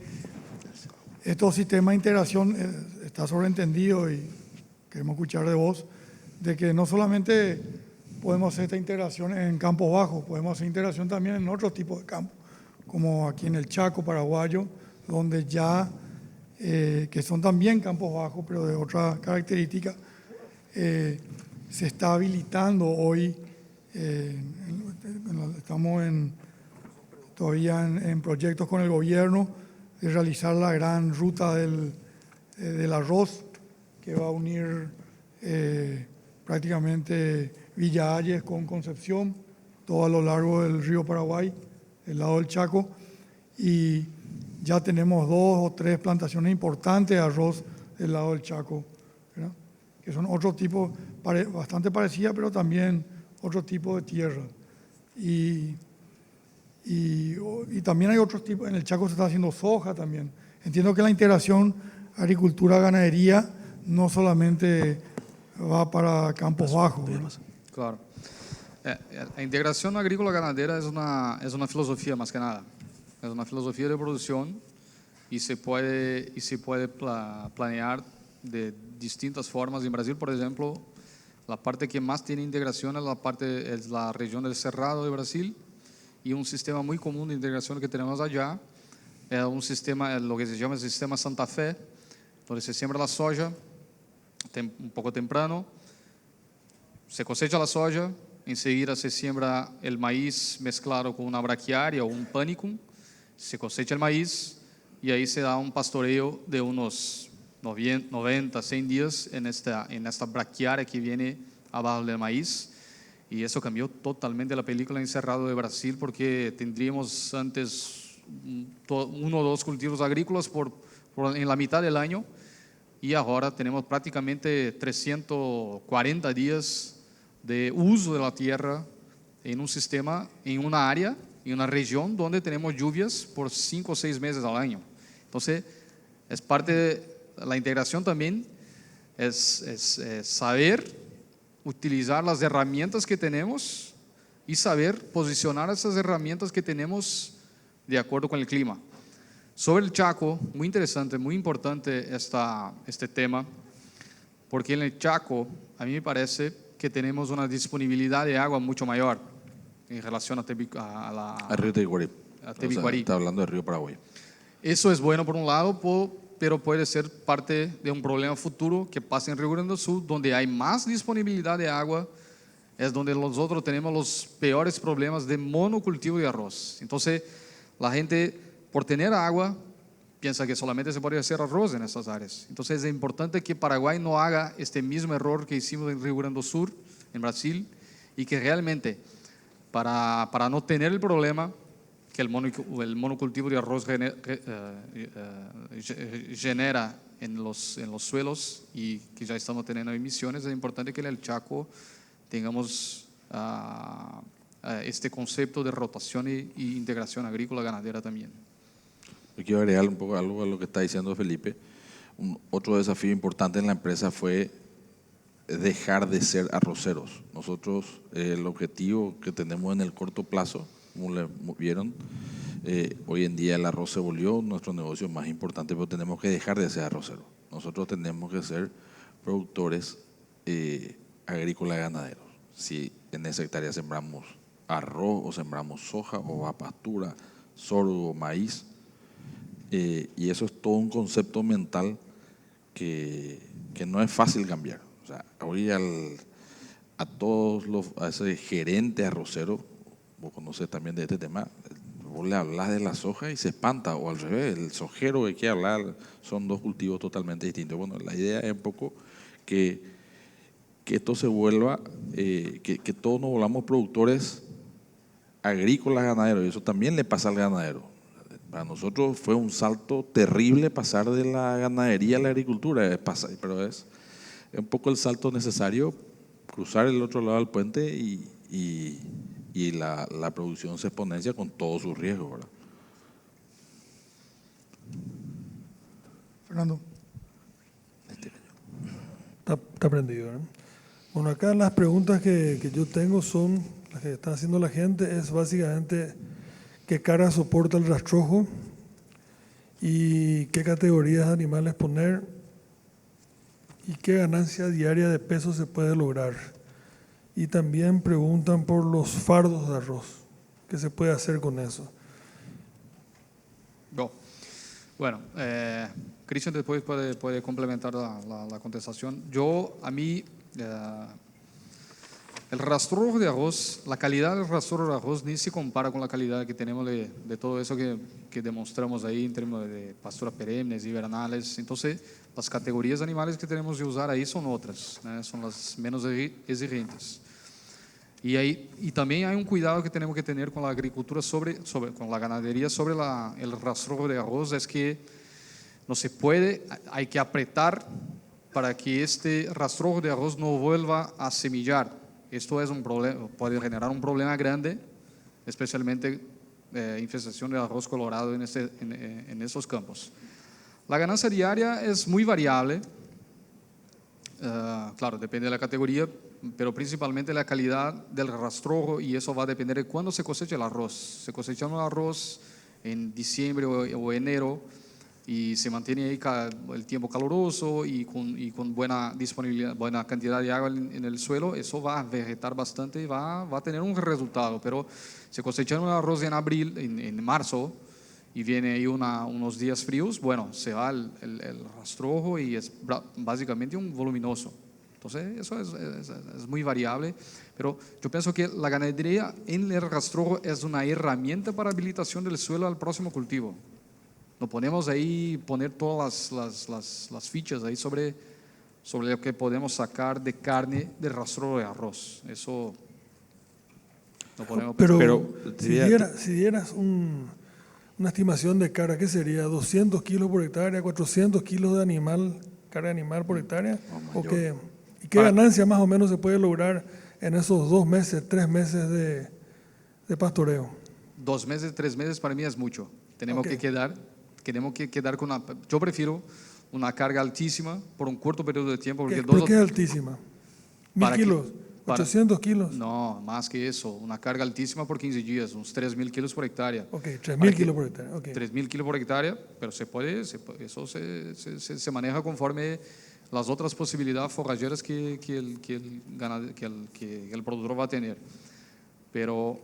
estos sistemas de integración está sobreentendido y queremos escuchar de vos, de que no solamente podemos hacer esta integración en campos bajos, podemos hacer integración también en otros tipos de campos, como aquí en el Chaco paraguayo, donde ya, que son también campos bajos, pero de otra característica, se está habilitando hoy, estamos todavía en proyectos con el gobierno de realizar la gran ruta del arroz que va a unir prácticamente Villa Ayes con Concepción, todo a lo largo del río Paraguay, del lado del Chaco, y ya tenemos 2 o 3 plantaciones importantes de arroz del lado del Chaco, ¿verdad? Que son otro tipo, bastante parecidas, pero también otro tipo de tierra. Y también hay otros tipos, en el Chaco se está haciendo soja también. Entiendo que la integración agricultura-ganadería no solamente va para campos bajos, ¿verdad? Claro. La integración agrícola-ganadera es una filosofía más que nada. Es una filosofía de producción y se puede planear de distintas formas. En Brasil, por ejemplo, la parte que más tiene integración es la región del Cerrado de Brasil, y un sistema muy común de integración que tenemos allá es un sistema, lo que se llama el sistema Santa Fe, donde se siembra la soja un poco temprano, se cosecha la soja, enseguida se siembra el maíz mezclado con una braquiaria o un panicum, se cosecha el maíz y ahí se da un pastoreo de unos 90, 100 días en esta braquiaria que viene abajo del maíz. Y eso cambió totalmente la película en Cerrado de Brasil, porque tendríamos antes 1 o 2 cultivos agrícolas en la mitad del año, y ahora tenemos prácticamente 340 días de uso de la tierra en un sistema, en una área, en una región donde tenemos lluvias por 5 o 6 meses al año. Entonces, es parte de la integración también, es saber utilizar las herramientas que tenemos y saber posicionar esas herramientas que tenemos de acuerdo con el clima. Sobre el Chaco, muy interesante, muy importante este tema, porque en el Chaco a mí me parece que tenemos una disponibilidad de agua mucho mayor en relación a Río Tebicuarí. Tebicuarí. Está hablando del río Paraguay. Eso es bueno por un lado, pero puede ser parte de un problema futuro que pasa en Río Grande do Sul, donde hay más disponibilidad de agua, es donde nosotros tenemos los peores problemas de monocultivo de arroz. Entonces, la gente, por tener agua, piensa que solamente se puede hacer arroz en estas áreas. Entonces es importante que Paraguay no haga este mismo error que hicimos en Rio Grande do Sul, en Brasil, y que realmente, para no tener el problema que el monocultivo de arroz genera en los suelos y que ya estamos teniendo emisiones, es importante que en el Chaco tengamos este concepto de rotación y integración agrícola ganadera también. Yo quiero agregar un poco algo a lo que está diciendo Felipe. Otro desafío importante en la empresa fue dejar de ser arroceros. Nosotros, el objetivo que tenemos en el corto plazo, como le vieron, hoy en día el arroz se volvió nuestro negocio más importante, pero tenemos que dejar de ser arroceros. Nosotros tenemos que ser productores agrícolas ganaderos. Si en esa hectárea sembramos arroz o sembramos soja o pastura, sorgo, maíz, y eso es todo un concepto mental que no es fácil cambiar. O sea, hoy a ese gerente arrocero, vos conocés también de este tema, vos le hablas de la soja y se espanta, o al revés, el sojero que quiere hablar, son dos cultivos totalmente distintos. Bueno, la idea es un poco que esto se vuelva, que todos nos volvamos productores agrícolas ganaderos, y eso también le pasa al ganadero. Para nosotros fue un salto terrible pasar de la ganadería a la agricultura, pero es un poco el salto necesario, cruzar el otro lado del puente y la producción se exponencia con todos sus riesgos, ¿verdad? Fernando. Está prendido, ¿verdad? Bueno, acá las preguntas que yo tengo son, las que está haciendo la gente, es básicamente qué cara soporta el rastrojo y qué categorías de animales poner y qué ganancia diaria de peso se puede lograr. Y también preguntan por los fardos de arroz, qué se puede hacer con eso. Bueno, Cristian después puede complementar la contestación. El rastrojo de arroz, la calidad del rastrojo de arroz ni se compara con la calidad que tenemos de todo eso que demostramos ahí en términos de pasturas perennes, invernales. Entonces, las categorías de animales que tenemos que usar ahí son otras, ¿no? Son las menos exigentes. Y también hay un cuidado que tenemos que tener con la agricultura, con la ganadería sobre el rastrojo de arroz, es que no se puede, hay que apretar para que este rastrojo de arroz no vuelva a semillar. Esto es un problema, puede generar un problema grande, especialmente infestación de arroz colorado en estos campos. La ganancia diaria es muy variable, claro, depende de la categoría, pero principalmente la calidad del rastrojo, y eso va a depender de cuándo se cosecha el arroz. Se cosecha el arroz en diciembre o enero y se mantiene ahí el tiempo caluroso y con buena disponibilidad, buena cantidad de agua en el suelo, eso va a vegetar bastante y va a tener un resultado. Pero se cosecha el arroz en abril, en marzo, y viene ahí unos días fríos, bueno, se va el rastrojo y es básicamente un voluminoso. Entonces, eso es muy variable, pero yo pienso que la ganadería en el rastrojo es una herramienta para habilitación del suelo al próximo cultivo. No ponemos ahí poner todas las fichas ahí sobre lo que podemos sacar de carne del rastrojo de arroz. Eso no ponemos. Pero si dieras una estimación de cara, ¿qué sería? ¿200 kilos por hectárea? ¿400 kilos de cara de animal por hectárea? ¿O qué? ¿Y qué ganancia más o menos se puede lograr en esos 2 meses, 3 meses de pastoreo? 2 meses, 3 meses para mí es mucho. Tenemos que quedar con yo prefiero una carga altísima por un corto periodo de tiempo. ¿Por qué es altísima? ¿1000 kilos? ¿800 kilos? No, más que eso. Una carga altísima por 15 días, unos 3.000 kilos por hectárea. Ok, 3.000 kilos por hectárea. Okay. 3.000 kilos por hectárea, pero eso se maneja conforme las otras posibilidades forrajeras que el productor va a tener. Pero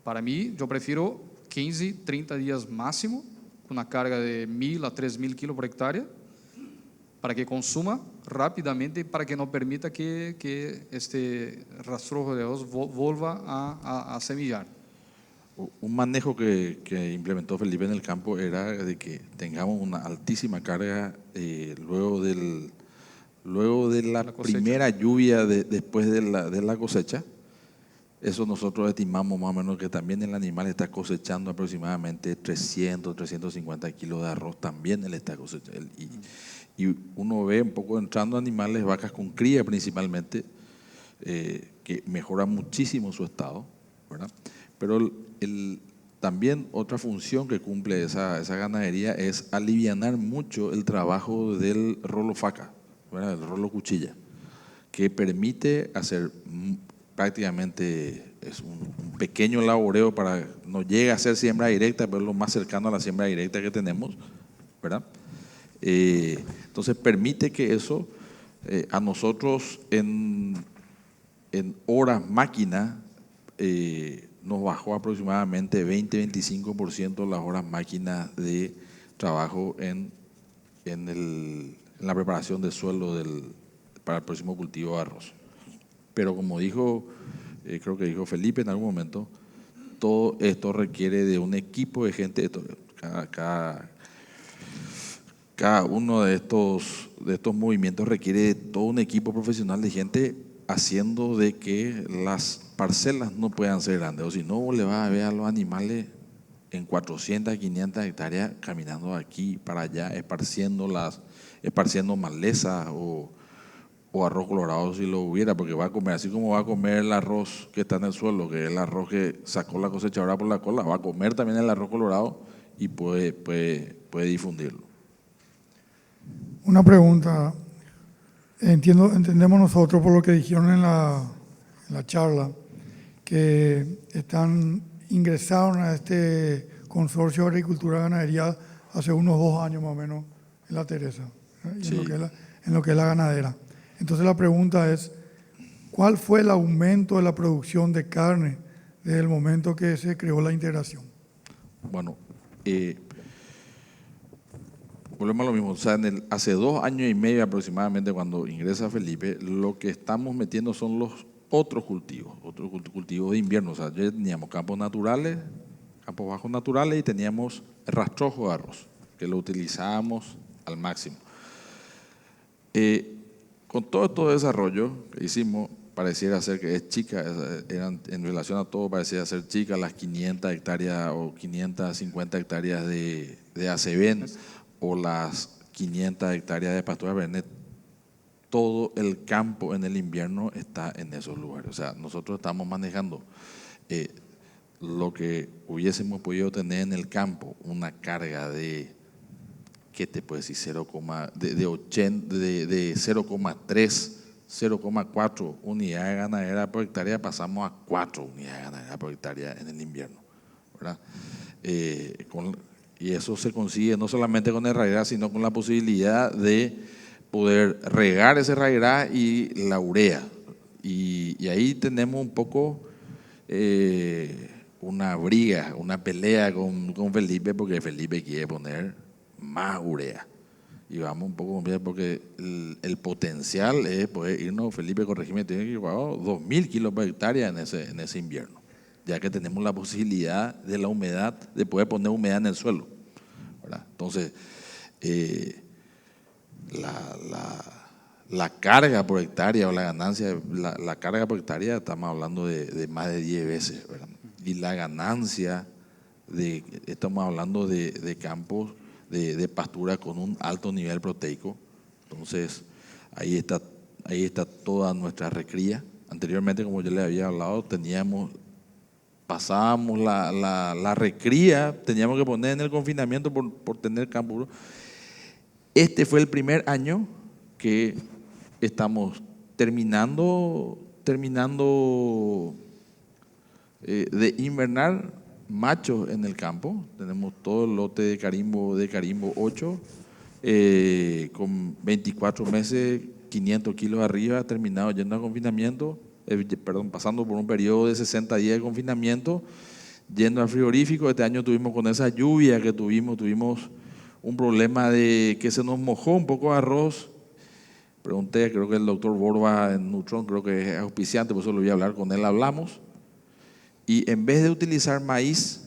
para mí, yo prefiero 15, 30 días máximo, una carga de 1.000 a 3.000 kilos por hectárea, para que consuma rápidamente y para que no permita que este rastrojo de arroz vuelva a semillar. Un manejo que implementó Felipe en el campo era de que tengamos una altísima carga luego de la La cosecha. primera lluvia después de la cosecha. Eso nosotros estimamos más o menos que también el animal está cosechando aproximadamente 300, 350 kilos de arroz, también él está cosechando. Y uno ve un poco entrando animales, vacas con cría principalmente, que mejoran muchísimo su estado, ¿verdad? Pero también otra función que cumple esa ganadería es alivianar mucho el trabajo del rolo faca, ¿verdad? El rolo cuchilla, que permite hacer prácticamente es un pequeño laboreo para, no llega a ser siembra directa, pero es lo más cercano a la siembra directa que tenemos, ¿verdad? Entonces permite que eso a nosotros en horas máquina nos bajó aproximadamente 20-25% las horas máquinas de trabajo en la preparación del suelo para el próximo cultivo de arroz. Pero como dijo, creo que dijo Felipe en algún momento, todo esto requiere de un equipo de gente. Cada uno de estos movimientos requiere de todo un equipo profesional de gente haciendo de que las parcelas no puedan ser grandes. O si no, vos le vas a ver a los animales en 400, 500 hectáreas caminando de aquí para allá, esparciendo maleza o arroz colorado si lo hubiera, porque va a comer, así como va a comer el arroz que está en el suelo, que es el arroz que sacó la cosechadora por la cola, va a comer también el arroz colorado y puede difundirlo. Una pregunta. Entendemos nosotros por lo que dijeron en la charla, que ingresaron a este consorcio de agricultura y ganadería hace unos 2 años más o menos en La Teresa, ¿eh? Sí. En lo que es la ganadera. Entonces la pregunta es, ¿cuál fue el aumento de la producción de carne desde el momento que se creó la integración? Bueno, volvemos a lo mismo. O sea, hace 2 años y medio aproximadamente, cuando ingresa Felipe, lo que estamos metiendo son los otros cultivos de invierno. O sea, ya teníamos campos naturales, campos bajos naturales y teníamos rastrojo de arroz, que lo utilizábamos al máximo. Con todo este desarrollo que hicimos, pareciera ser que es chica, en relación a todo pareciera ser chica las 500 hectáreas o 550 hectáreas de ACBEN o las 500 hectáreas de pastura Bernet. Todo el campo en el invierno está en esos lugares. O sea, nosotros estamos manejando lo que hubiésemos podido tener en el campo, una carga de, ¿qué te puedo decir? De 0,3, 0,4 unidades ganaderas por hectárea, pasamos a 4 unidades ganaderas por hectárea en el invierno, ¿verdad? Y eso se consigue no solamente con el raigral, sino con la posibilidad de poder regar ese raigral y la urea. Y ahí tenemos un poco una briga, una pelea con Felipe, porque Felipe quiere poner más urea. Y vamos un poco porque el potencial es poder irnos, Felipe, corregime, tiene que ir 2.000 kilos por hectárea en ese invierno, ya que tenemos la posibilidad de la humedad, de poder poner humedad en el suelo, ¿verdad? Entonces, la carga por hectárea o la ganancia, la carga por hectárea, estamos hablando de más de 10 veces, ¿verdad? Y la ganancia, estamos hablando de campos de pastura con un alto nivel proteico. Entonces, ahí está toda nuestra recría. Anteriormente, como yo les había hablado, pasábamos la recría, teníamos que poner en el confinamiento por tener campo. Este fue el primer año que estamos terminando de invernar machos en el campo. Tenemos todo el lote de Carimbo 8, con 24 meses, 500 kilos arriba, terminado yendo a confinamiento, pasando por un periodo de 60 días de confinamiento, yendo al frigorífico. Este año tuvimos, con esa lluvia que tuvimos un problema de que se nos mojó un poco de arroz. Pregunté, creo que el doctor Borba en Nutron, creo que es auspiciante, por eso lo voy a hablar con él, hablamos. Y en vez de utilizar maíz,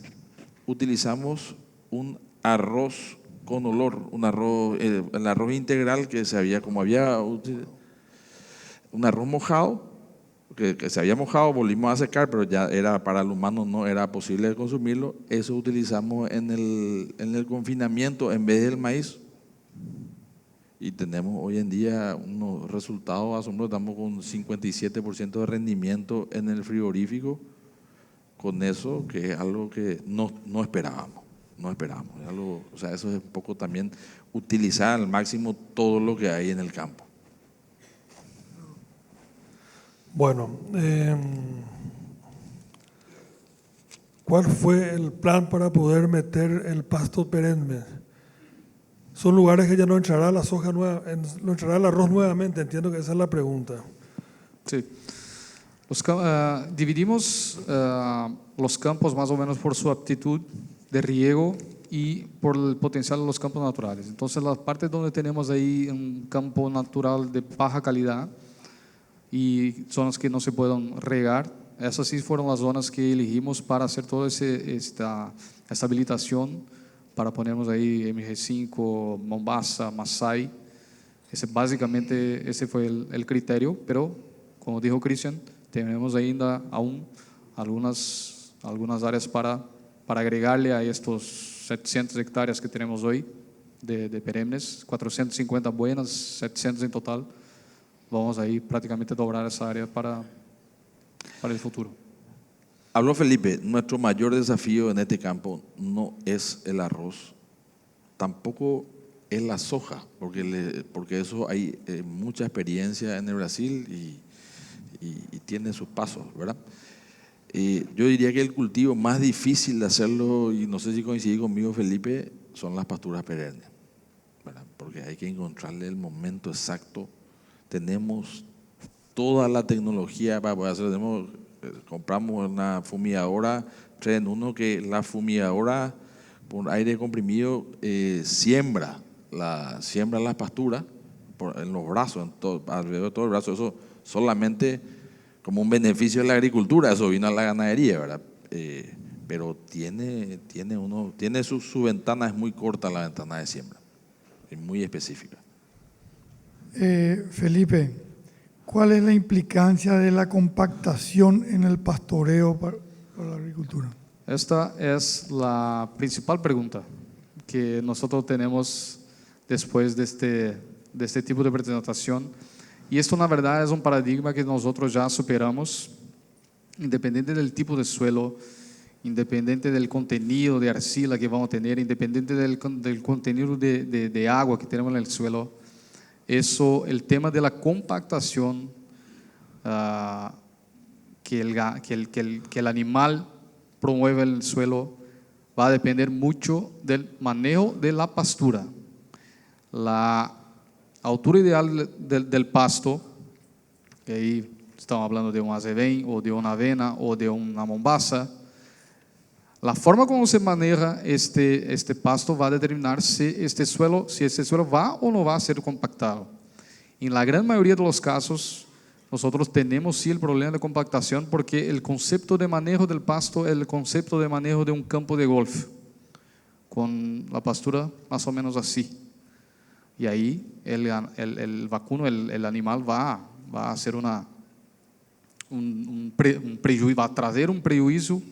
utilizamos un arroz con olor, un arroz, el arroz integral que se había, como había un arroz mojado, que se había mojado, volvimos a secar, pero ya era para el humano, no era posible consumirlo. Eso utilizamos en el confinamiento en vez del maíz. Y tenemos hoy en día unos resultados asombrosos. Estamos con 57% de rendimiento en el frigorífico, con eso, que es algo que no esperábamos. No esperábamos. Es algo, o sea, eso es un poco también utilizar al máximo todo lo que hay en el campo. Bueno, ¿cuál fue el plan para poder meter el pasto perenne? Son lugares que ya no entrará la soja nueva, no entrará el arroz nuevamente. Entiendo que esa es la pregunta. Sí. Dividimos los campos más o menos por su aptitud de riego y por el potencial de los campos naturales. Entonces, las partes donde tenemos ahí un campo natural de baja calidad y zonas que no se pueden regar, esas sí fueron las zonas que elegimos para hacer toda esta habilitación, para ponernos ahí MG5, Mombasa, Masai. Básicamente ese fue el criterio, pero como dijo Cristian, tenemos ainda aún algunas áreas para agregarle a estos 700 hectáreas que tenemos hoy de perennes, 450 buenas, 700 en total. Vamos ahí prácticamente doblar esa área para el futuro. Habló Felipe, nuestro mayor desafío en este campo no es el arroz, tampoco es la soja, porque eso hay mucha experiencia en el Brasil y tiene sus pasos, ¿verdad? Yo diría que el cultivo más difícil de hacerlo, y no sé si coincide conmigo Felipe, son las pasturas perennes, ¿verdad? Porque hay que encontrarle el momento exacto. Tenemos toda la tecnología para poder hacerlo. Compramos una fumigadora 3 en 1 que la fumigadora por aire comprimido siembra las pasturas en los brazos, alrededor de todo el brazo. Eso solamente como un beneficio de la agricultura, eso vino a la ganadería, ¿verdad? Pero tiene su ventana, es muy corta la ventana de siembra, es muy específica. Felipe, ¿cuál es la implicancia de la compactación en el pastoreo para la agricultura? Esta es la principal pregunta que nosotros tenemos después de este tipo de presentación. Y esto, na verdad, es un paradigma que nosotros ya superamos, independiente del tipo de suelo, independiente del contenido de arcilla que vamos a tener, independiente del contenido de agua que tenemos en el suelo. El tema de la compactación, que el animal promueve en el suelo, va a depender mucho del manejo de la pastura. La altura ideal del pasto, que ahí estamos hablando de un azevém o de una avena o de una mombasa, la forma como se maneja este pasto va a determinar si este suelo va o no va a ser compactado. En la gran mayoría de los casos, nosotros tenemos sí el problema de compactación porque el concepto de manejo del pasto es el concepto de manejo de un campo de golf, con la pastura más o menos así. Y ahí el vacuno, el animal va a hacer va a traer un prejuicio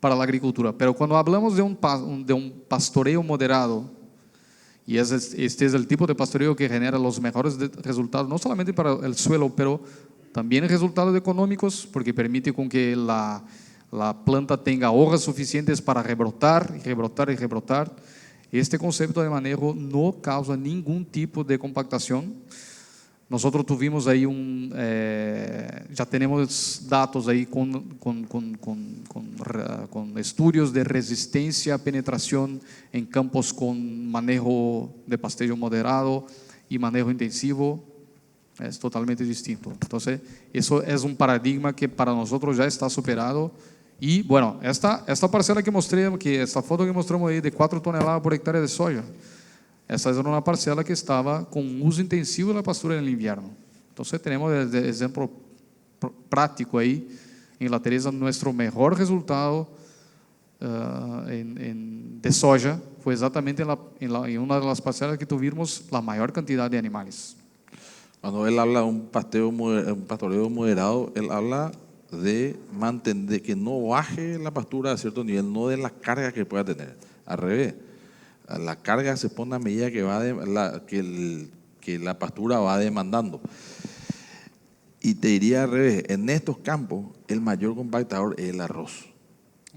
para la agricultura. Pero cuando hablamos de un pastoreo moderado, y este es el tipo de pastoreo que genera los mejores resultados, no solamente para el suelo, pero también resultados económicos, porque permite con que la planta tenga hojas suficientes para rebrotar y rebrotar y rebrotar. Este concepto de manejo no causa ningún tipo de compactación. Nosotros tuvimos ahí ya tenemos datos ahí con estudios de resistencia a penetración en campos con manejo de pastejo moderado y manejo intensivo. Es totalmente distinto. Entonces, eso es un paradigma que para nosotros ya está superado. Y bueno, esta parcela que mostré, esta foto que mostramos ahí de 4 toneladas por hectárea de soja, essa era uma parcela que estava com uso intensivo da pastura no inverno. Então, tenemos el ejemplo práctico aí en La Teresa nuestro mejor resultado de soja fue exactamente en una de las parcelas que tuvimos la mayor cantidad de animales. Cuando él habla de un pastoreo moderado, él habla de mantener que no baje la pastura a cierto nivel, no de la carga que pueda tener. Al revés, la carga se pone a medida que que la pastura va demandando. Y te diría al revés, en estos campos el mayor compactador es el arroz.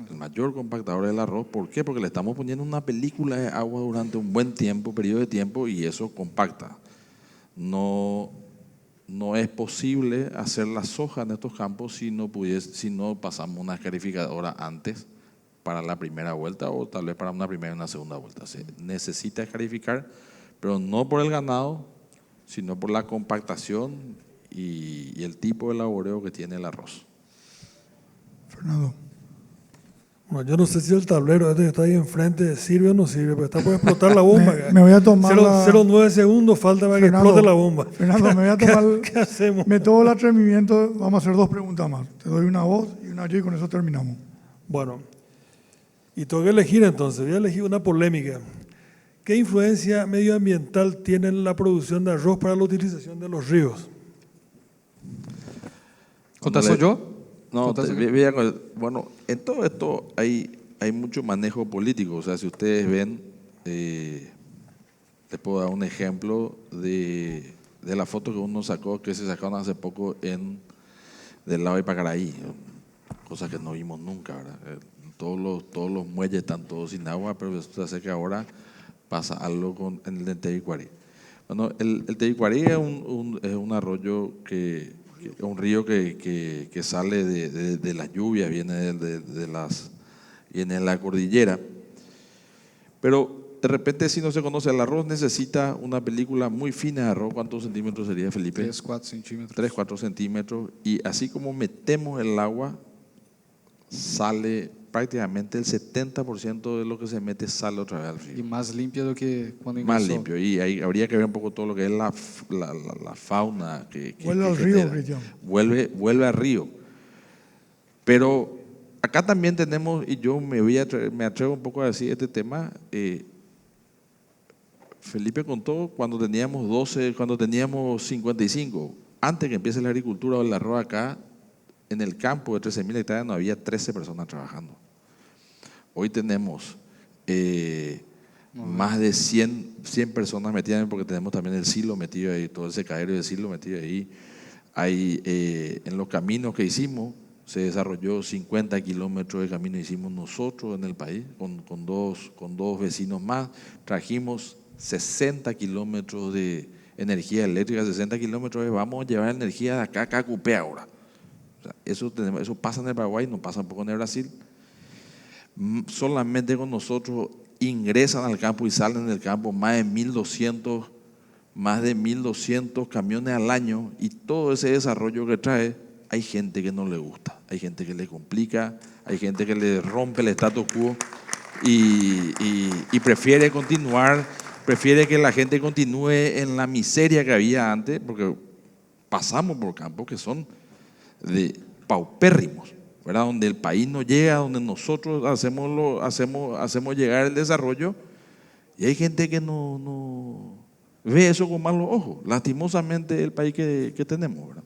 El mayor compactador es el arroz. ¿Por qué? Porque le estamos poniendo una película de agua durante un buen periodo de tiempo, y eso compacta. No es posible hacer la soja en estos campos si no pasamos una escarificadora antes para la primera vuelta, o tal vez para una primera y una segunda vuelta. Se necesita escarificar, pero no por el ganado, sino por la compactación y el tipo de laboreo que tiene el arroz. Fernando. Bueno, yo no sé si el tablero este que está ahí enfrente sirve o no sirve, pero está por explotar la bomba. Me voy a tomar 0,9 segundos falta para que explote la bomba. Fernando, me voy a tomar ¿Qué hacemos? método del atrevimiento. Vamos a hacer 2 preguntas más. Te doy una voz y una yo, y con eso terminamos. Bueno, y tengo que elegir entonces, voy a elegir una polémica. ¿Qué influencia medioambiental tiene la producción de arroz para la utilización de los ríos? ¿Contesto yo? No, ¿Contesto yo? bueno, en todo esto hay mucho manejo político. O sea, si ustedes ven, les puedo dar un ejemplo de la foto que uno sacó, que se sacaron hace poco del lado de Pacaraí, cosa que no vimos nunca, ¿verdad? Todos los muelles están todos sin agua, pero resulta ser que ahora pasa algo en el de Tebicuarí. Bueno, el Tebicuarí es un arroyo un río que sale de las lluvias, viene de la cordillera. Pero de repente, si no se conoce, el arroz necesita una película muy fina de arroz. ¿Cuántos centímetros sería, Felipe? 3, 4 centímetros. 3, 4 centímetros. Y así como metemos el agua, sale prácticamente el 70% de lo que se mete sale otra vez al río. Y más limpia do que cuando ingresó. Más limpio. Y ahí habría que ver un poco todo lo que es la fauna que Vuelve al que río, genera. Cristian. Vuelve al río. Pero acá también tenemos, y yo me atrevo un poco a decir este tema. Felipe contó cuando teníamos 12, cuando teníamos 55. Antes que empiece la agricultura o el arroz acá, en el campo de 13.000 hectáreas no había 13 personas trabajando. Hoy tenemos más de 100 personas metidas, porque tenemos también el silo metido ahí, todo el secadero del silo metido ahí. Hay, en los caminos que hicimos, se desarrolló 50 kilómetros de camino, hicimos nosotros en el país, con dos vecinos más. Trajimos 60 kilómetros de energía eléctrica, 60 kilómetros, vamos a llevar energía de acá a Cacupé ahora. O sea, eso pasa en el Paraguay, no pasa un poco en el Brasil. Solamente con nosotros ingresan al campo y salen del campo más de 1.200 camiones al año, y todo ese desarrollo que trae, hay gente que no le gusta, hay gente que le complica, hay gente que le rompe el status quo y prefiere continuar, prefiere que la gente continúe en la miseria que había antes, porque pasamos por campos que son de paupérrimos, ¿verdad? Donde el país no llega, donde nosotros hacemos llegar el desarrollo, y hay gente que no ve eso con malos ojos. Lastimosamente el país que tenemos, ¿verdad?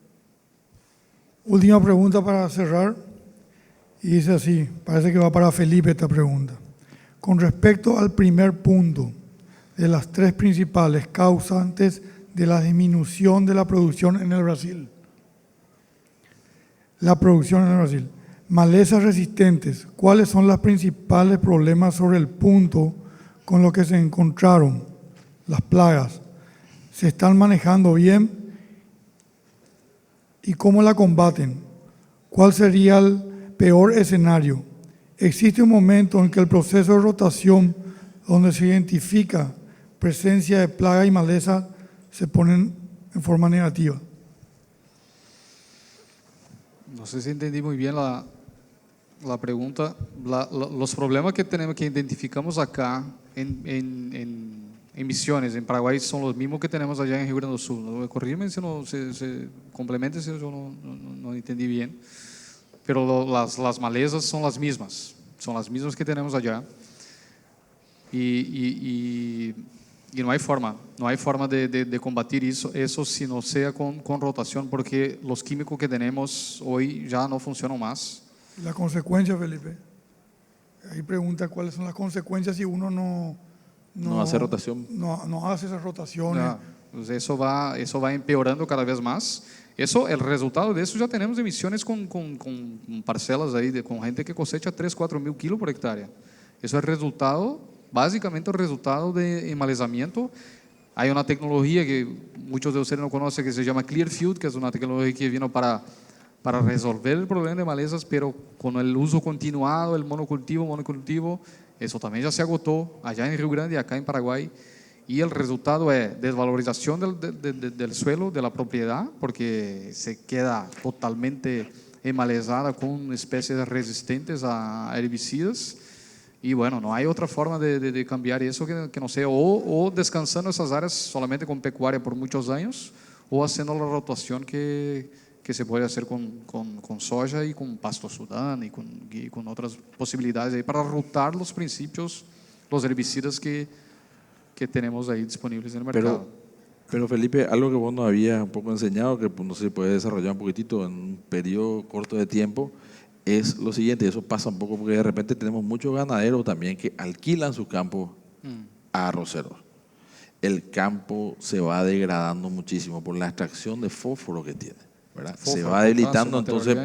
Última pregunta para cerrar, y dice así, parece que va para Felipe esta pregunta. Con respecto al primer punto de las 3 principales causantes de la disminución de la producción en el Brasil. La producción en el Brasil. Malezas resistentes. ¿Cuáles son los principales problemas sobre el punto con los que se encontraron las plagas? ¿Se están manejando bien? ¿Y cómo la combaten? ¿Cuál sería el peor escenario? ¿Existe un momento en que el proceso de rotación, donde se identifica presencia de plaga y maleza, se ponen en forma negativa? No sé si entendí muy bien la pregunta. Los problemas que tenemos, que identificamos acá en Misiones, en Paraguay, son los mismos que tenemos allá en Rio Grande do Sul. Corrígeme si no se complementa, si yo no entendí bien. pero las malezas son las mismas que tenemos allá. Y no hay forma de combatir eso si no sea con rotación, porque los químicos que tenemos hoy ya no funcionan más. La consecuencia, Felipe. Ahí pregunta cuáles son las consecuencias si uno No hace rotación. No hace esas rotaciones. Ya, pues eso va empeorando cada vez más. El resultado de eso ya tenemos emisiones con parcelas ahí, con gente que cosecha 3-4 mil kilos por hectárea. Eso es básicamente el resultado de enmalezamiento. Hay una tecnología que muchos de ustedes no conocen que se llama Clearfield, que es una tecnología que vino para resolver el problema de malezas, pero con el uso continuado, el monocultivo, eso también ya se agotó allá en Río Grande y acá en Paraguay. Y el resultado es desvalorización del suelo, de la propiedad, porque se queda totalmente enmalezada con especies resistentes a herbicidas. Y bueno, no hay otra forma de cambiar eso que no sea o descansando esas áreas solamente con pecuaria por muchos años, o haciendo la rotación que se puede hacer con soja y con pasto sudán y con otras posibilidades ahí para rotar los principios, los herbicidas que tenemos ahí disponibles en el mercado. Pero Felipe, algo que vos nos habías un poco enseñado, que no se puede desarrollar un poquitito en un periodo corto de tiempo, es lo siguiente. Eso pasa un poco porque de repente tenemos muchos ganaderos también que alquilan su campo a arroceros. El campo se va degradando muchísimo por la extracción de fósforo que tiene, ¿verdad? Se va debilitando entonces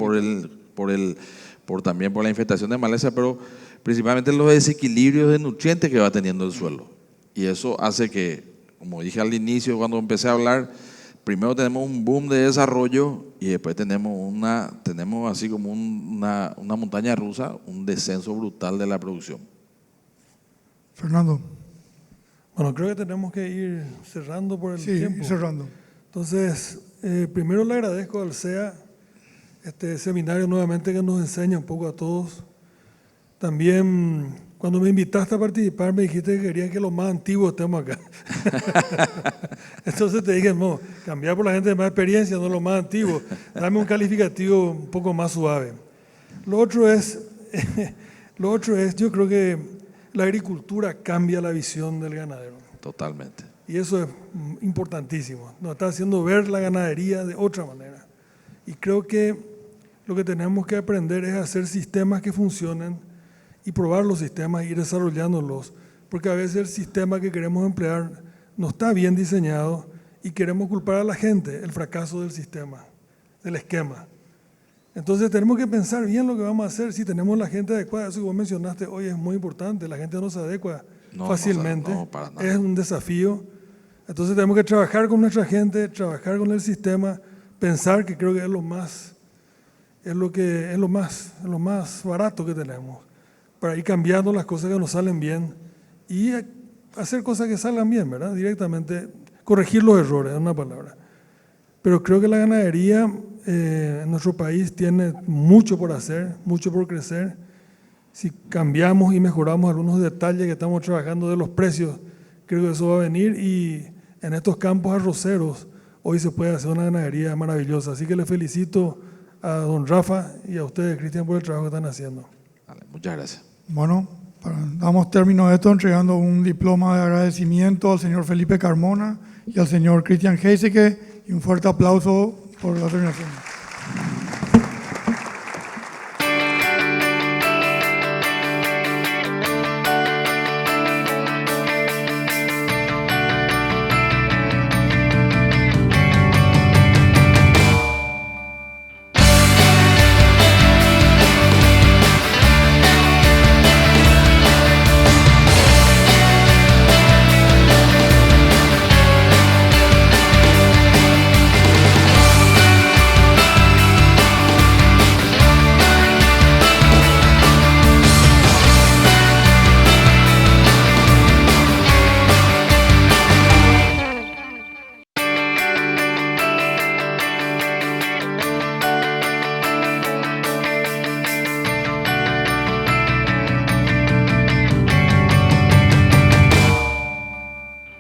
también por la infestación de maleza, pero principalmente los desequilibrios de nutrientes que va teniendo el suelo. Y eso hace que, como dije al inicio cuando empecé a hablar, primero tenemos un boom de desarrollo y después tenemos así como una montaña rusa, un descenso brutal de la producción. Fernando. Bueno, creo que tenemos que ir cerrando por el tiempo. Sí, cerrando. Entonces, primero le agradezco al CEA este seminario nuevamente que nos enseña un poco a todos. También, cuando me invitaste a participar, me dijiste que querían que los más antiguos estemos acá. Entonces te dije, no, cambiar por la gente de más experiencia, no los más antiguos. Dame un calificativo un poco más suave. Lo otro es, yo creo que la agricultura cambia la visión del ganadero. Totalmente. Y eso es importantísimo. Nos está haciendo ver la ganadería de otra manera. Y creo que lo que tenemos que aprender es hacer sistemas que funcionen y probar los sistemas, ir desarrollándolos. Porque a veces el sistema que queremos emplear no está bien diseñado y queremos culpar a la gente el fracaso del sistema, del esquema. Entonces tenemos que pensar bien lo que vamos a hacer. Si tenemos la gente adecuada, eso que vos mencionaste hoy es muy importante, la gente no se adecua fácilmente, no, para nada. Es un desafío. Entonces tenemos que trabajar con nuestra gente, trabajar con el sistema, pensar que creo que es lo más barato que tenemos, para ir cambiando las cosas que nos salen bien y hacer cosas que salgan bien, ¿verdad? Directamente corregir los errores, es una palabra. Pero creo que la ganadería en nuestro país tiene mucho por hacer, mucho por crecer. Si cambiamos y mejoramos algunos detalles que estamos trabajando de los precios, creo que eso va a venir y en estos campos arroceros hoy se puede hacer una ganadería maravillosa. Así que le felicito a don Rafa y a ustedes, Cristian, por el trabajo que están haciendo. Vale, muchas gracias. Bueno, damos término a esto entregando un diploma de agradecimiento al señor Felipe Carmona y al señor Cristian Heiseke y un fuerte aplauso por la terminación.